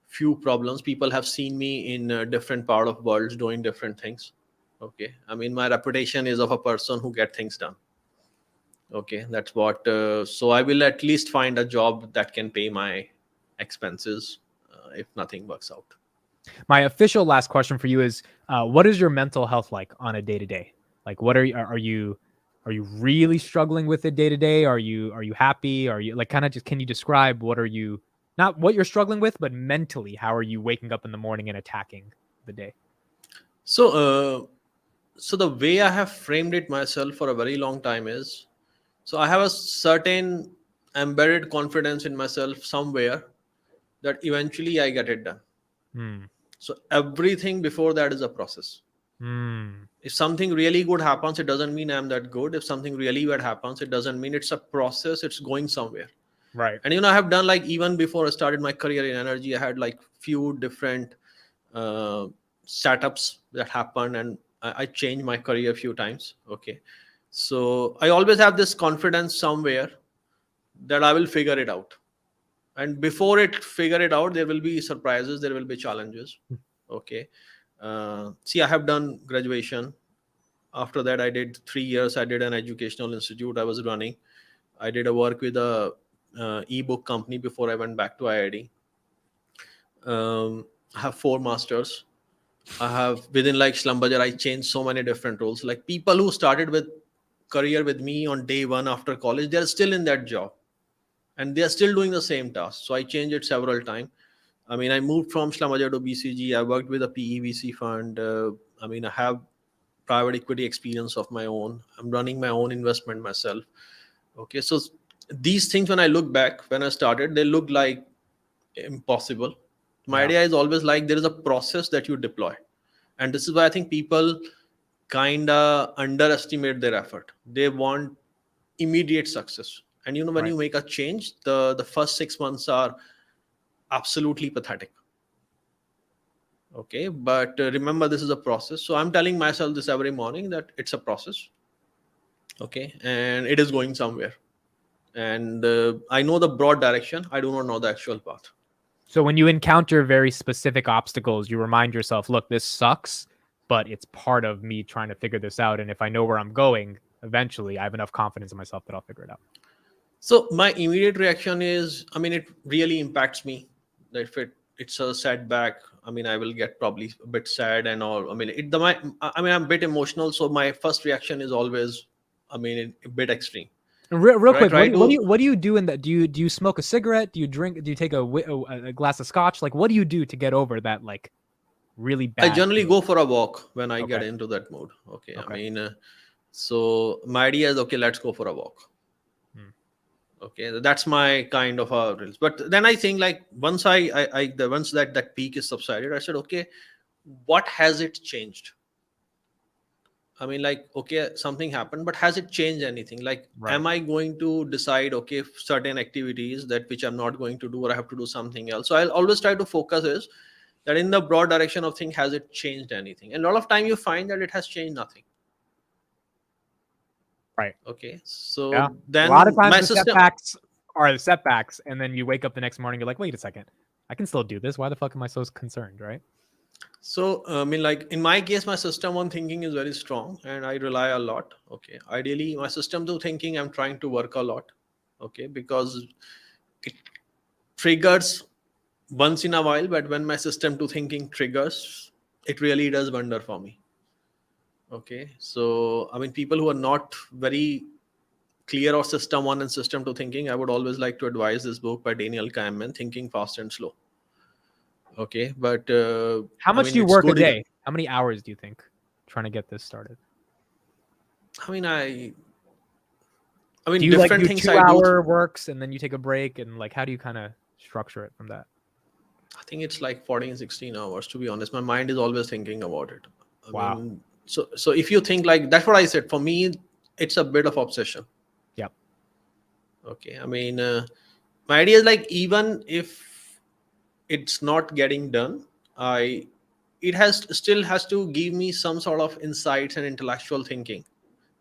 few problems. People have seen me in different part of worlds doing different things. Okay, my reputation is of a person who get things done. Okay, that's what. So I will at least find a job that can pay my expenses if nothing works out. My official last question for you is, what is your mental health like on a day to day? Like, what are you really struggling with it day to day? Are you happy? Are you like kind of just, can you describe what are you, not what you're struggling with, but mentally, how are you waking up in the morning and attacking the day? So the way I have framed it myself for a very long time is, so I have a certain embedded confidence in myself somewhere that eventually I get it done. So everything before that is a process. If something really good happens, it doesn't mean I'm that good. If something really bad happens, it doesn't mean it's a process. It's going somewhere. Right. And I have done, like, even before I started my career in energy, I had like few different startups that happened, and I changed my career a few times. Okay. So I always have this confidence somewhere that I will figure it out. And before it figure it out, there will be surprises, there will be challenges. Okay. See, I have done graduation. After that, I did 3 years. I did an educational institute I was running. I did a work with a ebook company before I went back to IIT. I have 4 masters. I have, within like Slumbajar, I changed so many different roles. Like, people who started with career with me on day one after college, they're still in that job and they're still doing the same task. So I changed it several times. I moved from Slumbajar to BCG. I worked with a PEVC fund. I have private equity experience of my own. I'm running my own investment myself. Okay. So these things, when I look back, when I started, they look like impossible. My idea is always like there is a process that you deploy, and this is why I think people kind of underestimate their effort. They want immediate success, and when Right. you make a change, the first 6 months are absolutely pathetic. Okay, but remember, this is a process. So I'm telling myself this every morning, that it's a process. Okay, and it is going somewhere, and I know the broad direction, I do not know the actual path. So when you encounter very specific obstacles, you remind yourself, look, this sucks, but it's part of me trying to figure this out. And if I know where I'm going, eventually I have enough confidence in myself that I'll figure it out. So my immediate reaction is, I mean, it really impacts me. That if it's a setback, I mean, I will get probably a bit sad and all. I mean, I'm a bit emotional, so my first reaction is always, I mean, a bit extreme. Real So I quick, try to. what do you do in that? Do you smoke a cigarette? Do you drink? Do you take a glass of scotch? Like, what do you do to get over that like really I bad generally feeling? go for a walk when I get Okay. into that mood. Okay, I Okay. mean, so my idea is, okay, let's go for a walk. Hmm. Okay, that's my kind of a reels. But then I think, like, once once that peak is subsided, I said, okay, what has it changed? I mean, like, okay, something happened, but has it changed anything? Like, Right. am I going to decide, okay, certain activities that which I'm not going to do, or I have to do something else? So I'll always try to focus is that in the broad direction of thing, has it changed anything? And a lot of time you find that it has changed nothing. Right. Okay, Yeah. so A lot of then times my the system. setbacks are the setbacks, and then you wake up the next morning, you're like, wait a second, I can still do this. Why the fuck am I so concerned? Right. So, I mean, like in my case, my system on thinking is very strong, and I rely a lot. Okay. Ideally, my system to thinking, I'm trying to work a lot. Okay. Because it triggers once in a while, but when my system to thinking triggers, it really does wonder for me. Okay. So, I mean, people who are not very clear or system one and system two thinking, I would always like to advise this book by Daniel Kahneman, Thinking Fast and Slow. Okay. But How I much do mean, you it's work a good if, day? How many hours do you think trying to get this started? I mean, Do you like different do things two I do. hour works and then you take a break, and like how do you kind of structure it from that? I think it's like 14, 16 hours, to be honest. My mind is always thinking about it. I Wow. mean, so if you think, like, that's what I said. For me, it's a bit of obsession. Yep. Okay. I mean, my idea is like, even if it's not getting done, I it has still has to give me some sort of insights and intellectual thinking.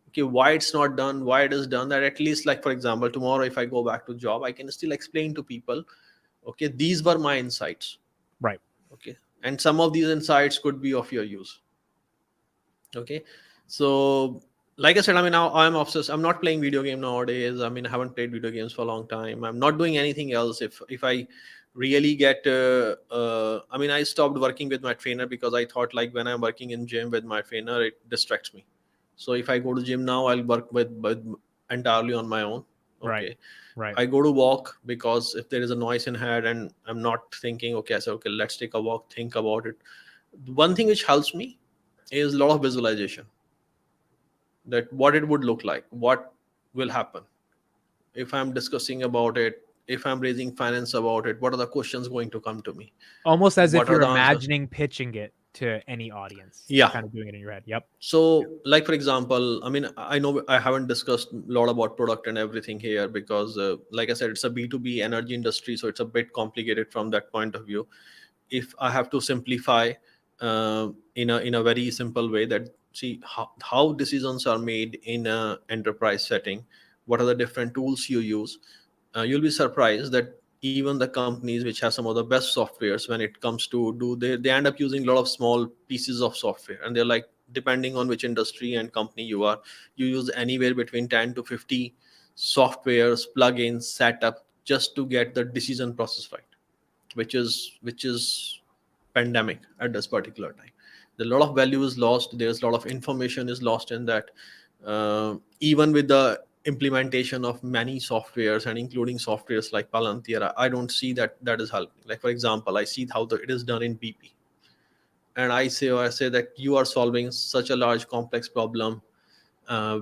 Okay, why it's not done, why it is done. That at least, like, for example, tomorrow if I go back to job, I can still explain to people, okay, these were my insights. Right. Okay, and some of these insights could be of your use. Okay, so like I said, I mean, now I'm obsessed. I'm not playing video game nowadays. I mean, I haven't played video games for a long time. I'm not doing anything else. If I really get I mean, I stopped working with my trainer because I thought, like, when I'm working in gym with my trainer, it distracts me. So if I go to gym now, I'll work with entirely on my own. Right. Okay, Right. I go to walk because if there is a noise in head and I'm not thinking, okay, I said, okay, let's take a walk, think about it. One thing which helps me is a lot of visualization, that what it would look like, what will happen if I'm discussing about it, if I'm raising finance about it, what are the questions going to come to me, Almost as if what are you're the answers. imagining pitching it to any audience. You're Yeah. kind of doing it in your head. Yep. So, like, for example, I mean, I know I haven't discussed a lot about product and everything here because, like I said, it's a B2B energy industry, so it's a bit complicated from that point of view. If I have to simplify in a very simple way, that see how decisions are made in a enterprise setting, what are the different tools you use, you'll be surprised that even the companies which have some of the best softwares, when it comes to they end up using a lot of small pieces of software, and they're like, depending on which industry and company you are, you use anywhere between 10 to 50 softwares, plugins, setup, just to get the decision process right, which is pandemic at this particular time. A lot of value is lost, there's a lot of information is lost in that. Even with the implementation of many softwares and including softwares like Palantir, I don't see that is helping. Like, for example, I see how it is done in BP, and I say that you are solving such a large complex problem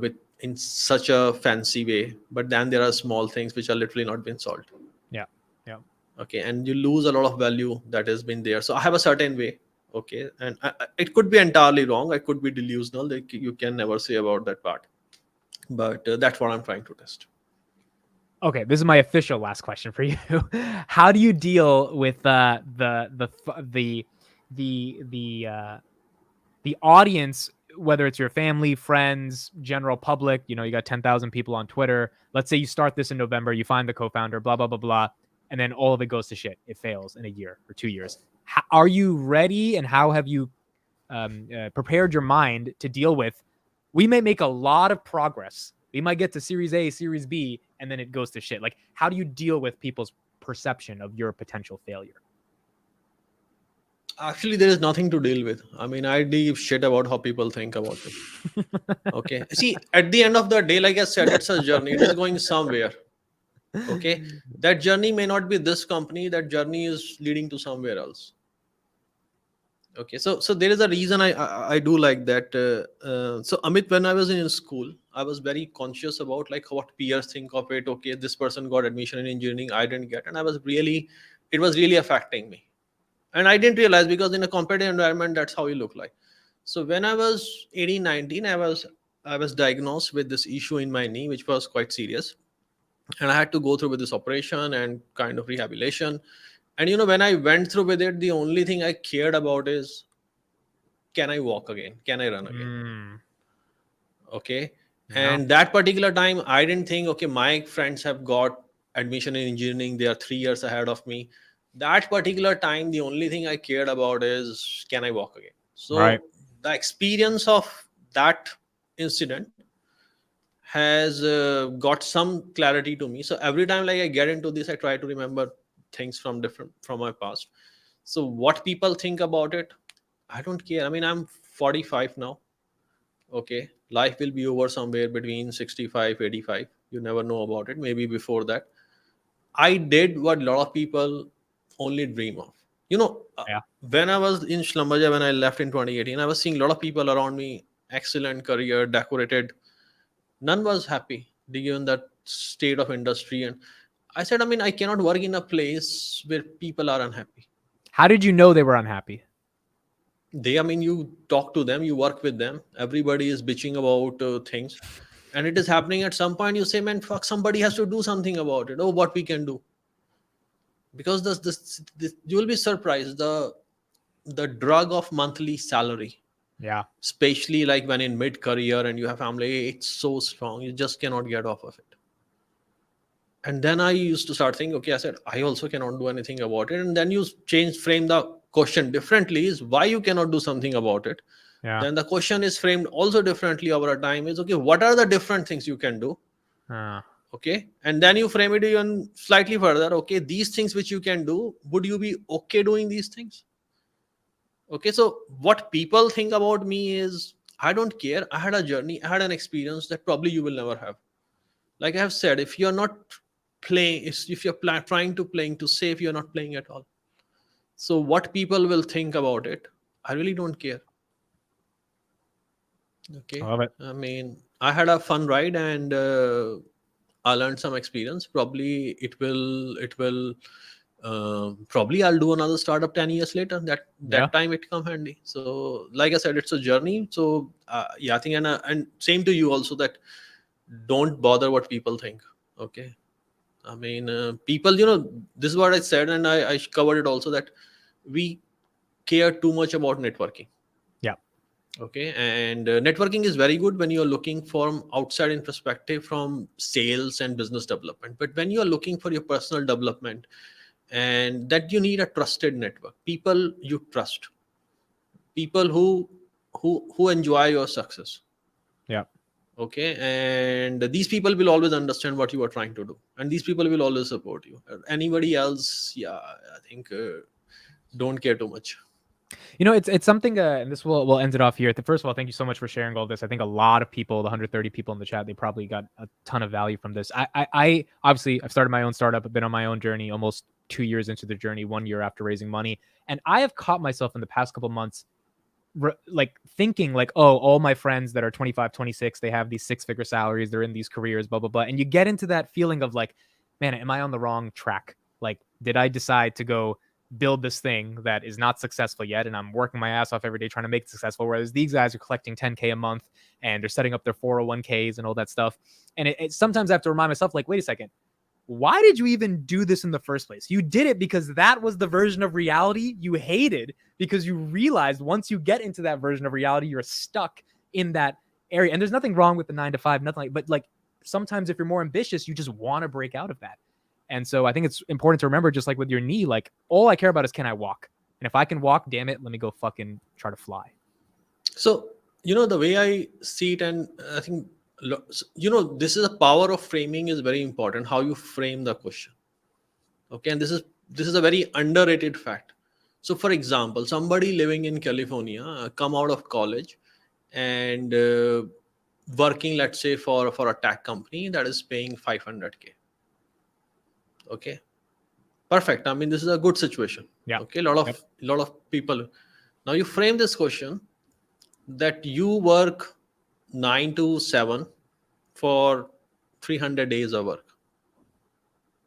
with in such a fancy way, but then there are small things which are literally not being solved. Yeah. Yeah. Okay, and you lose a lot of value that has been there. So I have a certain way. Okay, and it could be entirely wrong, I could be delusional, like you can never say about that part, but that's what I'm trying to test. Okay, this is my official last question for you. How do you deal with the audience, whether it's your family, friends, general public? You know, you got 10,000 people on Twitter. Let's say you start this in November, you find the co-founder, blah blah blah blah, and then all of it goes to shit. It fails in a year or 2 years. How, are you ready, and how have you prepared your mind to deal with? We may make a lot of progress. We might get to Series A, Series B, and then it goes to shit. Like, how do you deal with people's perception of your potential failure? Actually, there is nothing to deal with. I mean, I give shit about how people think about me. Okay, see, at the end of the day, like I said, it's a journey, it is going somewhere. Okay, that journey may not be this company, that journey is leading to somewhere else. Okay, so there is a reason I do like that. So Amit, when I was in school, I was very conscious about like what peers think of it. Okay, this person got admission in engineering, I didn't get, and I was really, it was really affecting me, and I didn't realize, because in a competitive environment, that's how you look like. So when I was 18, 19, I was diagnosed with this issue in my knee, which was quite serious, and I had to go through with this operation and kind of rehabilitation. And when I went through with it, the only thing I cared about is, can I walk again? Can I run again? Okay. Yeah. And that particular time, I didn't think, okay, my friends have got admission in engineering, they are 3 years ahead of me. That particular time, the only thing I cared about is, can I walk again? Right. So the experience of that incident has got some clarity to me. So every time like I get into this, I try to remember things from my past. So what people think about it, I don't care. I mean, I'm 45 now. Okay, life will be over somewhere between 65, 85. You never know about it, maybe before that. I did what a lot of people only dream of. you know uh, Yeah. when I was in Schlumberger, when I left in 2018, I was seeing a lot of people around me, excellent career, decorated. None was happy given that state of industry. And I said, I mean, I cannot work in a place where people are unhappy. How did you know they were unhappy? I mean, you talk to them, you work with them, everybody is bitching about things, and it is happening. At some point you say, man, fuck, somebody has to do something about it. Oh, what we can do? Because this you will be surprised, the drug of monthly salary, Yeah. especially like when in mid career and you have family, it's so strong, you just cannot get off of it. And then I used to start thinking, okay, I said, I also cannot do anything about it. And then you frame the question differently, is why you cannot do something about it. Yeah. Then the question is framed also differently over a time, is, okay, what are the different things you can do? Uh, Okay, and then you frame it even slightly further. Okay, these things which you can do, would you be okay doing these things? Okay, so what people think about me is, I don't care, I had a journey, I had an experience that probably you will never have. Like I have said, if you're not playing, if you're trying to playing to save, you're not playing at all. So what people will think about it, I really don't care. I Okay, love it. I mean, I had a fun ride, and I learned some experience. Probably it will probably I'll do another startup 10 years later. that Yeah. that time it come handy. So like I said, it's a journey. So yeah, I think, and same to you also, that don't bother what people think. Okay, I mean, people, this is what I said, and I covered it also, that we care too much about networking. Yeah. Okay, and networking is very good when you're looking from outside in perspective, from sales and business development. But when you're looking for your personal development, and that you need a trusted network, people you trust, people who enjoy your success. Yeah. Okay, and these people will always understand what you are trying to do, and these people will always support you. Anybody else, yeah, I think don't care too much. It's something, and this will end it off here. First of all, thank you so much for sharing all this. I think a lot of people, the 130 people in the chat, they probably got a ton of value from this. I obviously, I've started my own startup. I've been on my own journey, almost 2 years into the journey, 1 year after raising money, and I have caught myself in the past couple months like thinking like, oh, all my friends that are 25, 26, they have these 6-figure salaries, they're in these careers, blah blah blah, and you get into that feeling of like, man, am I on the wrong track? Like, did I decide to go build this thing that is not successful yet, and I'm working my ass off every day trying to make it successful, whereas these guys are collecting 10K a month and they're setting up their 401ks and all that stuff. And it sometimes I have to remind myself, like, wait a second, why did you even do this in the first place? You did it because that was the version of reality you hated, because you realized once you get into that version of reality, you're stuck in that area. And there's nothing wrong with the 9 to 5, nothing like, but like sometimes if you're more ambitious, you just want to break out of that. And so I think it's important to remember, just like with your knee, like all I care about is, can I walk? And if I can walk, damn it, let me go fucking try to fly. So, the way I see it, and I think, this is a power of framing is very important, how you frame the question. Okay. And this is a very underrated fact. So for example, somebody living in California, come out of college and working, let's say, for a tech company that is paying 500K. Okay, perfect. I mean, this is a good situation. Yeah. Okay, a lot of people. Now you frame this question that you work 9 to 7 for 300 days of work.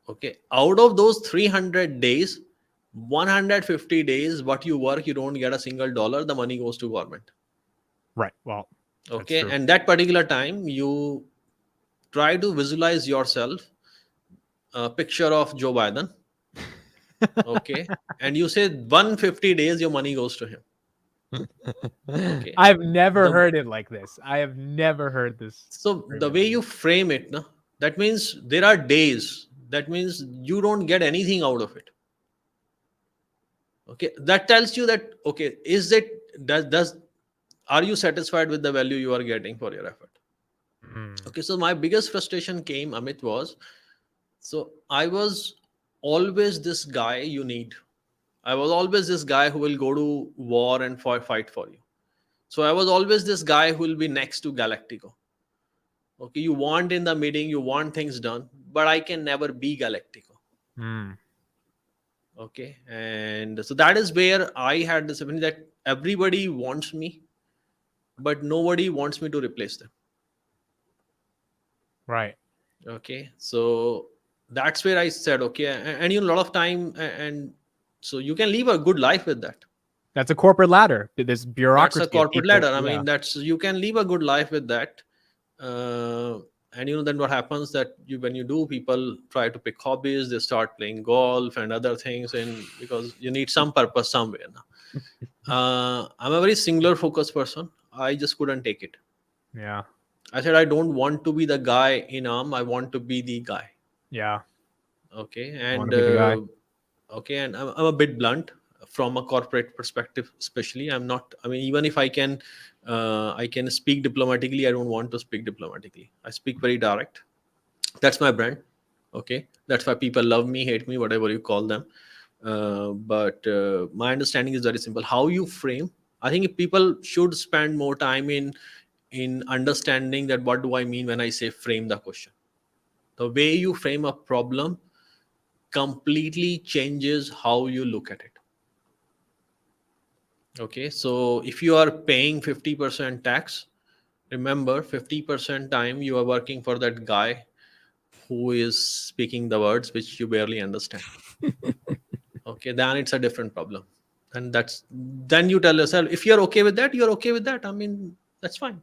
Okay, out of those 300 days, 150 days what you work, you don't get a single dollar. The money goes to government. Right. Well, okay, and that particular time you try to visualize yourself a picture of Joe Biden. Okay, and you say 150 days your money goes to him. Okay, I've never heard it like this. I have never heard this. So the way you frame it, no, that means there are days, that means you don't get anything out of it. Okay, that tells you that, okay, are you satisfied with the value you are getting for your effort? Okay, so my biggest frustration came, Amit, was, so I was always this guy you need. I was always this guy who will go to war and fight for you. So I was always this guy who will be next to Galactico. Okay, you want in the meeting, you want things done, but I can never be Galactico. Okay, and so that is where I had this opinion that everybody wants me, but nobody wants me to replace them. Right. Okay, so that's where I said, okay, and a lot of time, and so you can live a good life with that. That's a corporate ladder. This bureaucracy. That's a corporate ladder. I mean, you can live a good life with that. And then what happens that when you do, people try to pick hobbies, they start playing golf and other things, and because you need some purpose somewhere now. I'm a very singular focused person. I just couldn't take it. Yeah. I said, I don't want to be the guy in arm. I want to be the guy. Yeah. Okay. And and I'm a bit blunt from a corporate perspective, especially. Even if I can speak diplomatically, I don't want to speak diplomatically. I speak very direct. That's my brand. Okay, that's why people love me, hate me, whatever you call them. But my understanding is very simple. How you frame, I think people should spend more time in understanding that what do I mean when I say frame the question. The way you frame a problem completely changes how you look at it. Okay, so if you are paying 50% tax, remember 50% time you are working for that guy who is speaking the words which you barely understand. Okay, then it's a different problem. And then you tell yourself, if you're okay with that, you're okay with that. I mean, that's fine.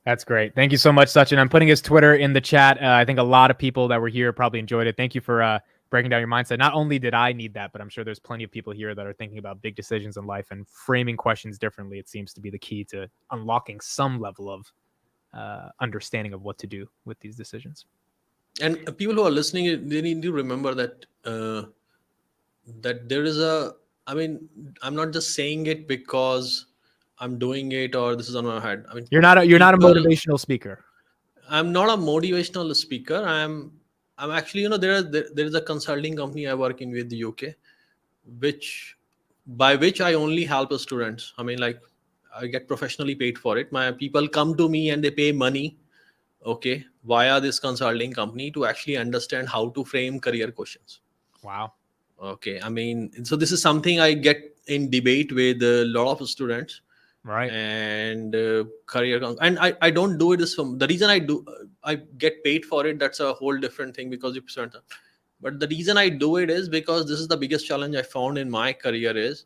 That's great. Thank you so much, Sachin. I'm putting his Twitter in the chat. I think a lot of people that were here probably enjoyed it. Thank you for breaking down your mindset. Not only did I need that, but I'm sure there's plenty of people here that are thinking about big decisions in life, and framing questions differently, it seems to be the key to unlocking some level of understanding of what to do with these decisions. And people who are listening, they need to remember that that there is I'm not just saying it because I'm doing it or this is on my head. I mean, you're not a motivational speaker. I'm not a motivational speaker. I'm actually, there is a consulting company I work in with the UK, by which I only help students. I mean, like, I get professionally paid for it. My people come to me and they pay money, okay, via this consulting company to actually understand how to frame career questions. Wow. Okay. I mean, so this is something I get in debate with a lot of students. Right. And career and I don't do it is from the reason I get paid for it. That's a whole different thing because you present. But the reason I do it is because this is the biggest challenge I found in my career is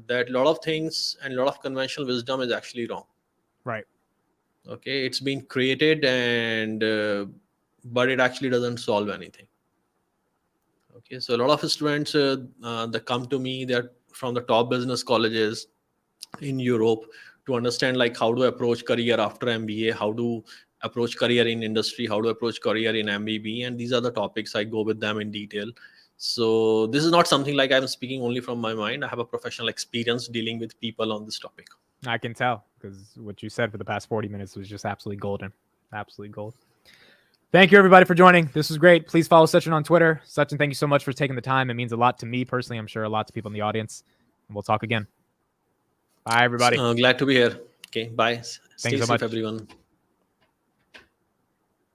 that a lot of things and a lot of conventional wisdom is actually wrong. Right. Okay, it's been created and but it actually doesn't solve anything. Okay, so a lot of students that come to me, they're from the top business colleges in Europe to understand like how to approach career after MBA, how to approach career in industry, how to approach career in MBB, and these are the topics I go with them in detail. So this is not something like I'm speaking only from my mind. I have a professional experience dealing with people on this topic. I can tell because what you said for the past 40 minutes was just absolutely golden. Absolutely gold. Thank you, everybody, for joining. This was great. Please follow Sachin on Twitter. Sachin, thank you so much for taking the time. It means a lot to me personally. I'm sure a lot to people in the audience. And we'll talk again. Bye, everybody. Glad to be here. Okay, bye. Thank Stay you so safe, much. everyone.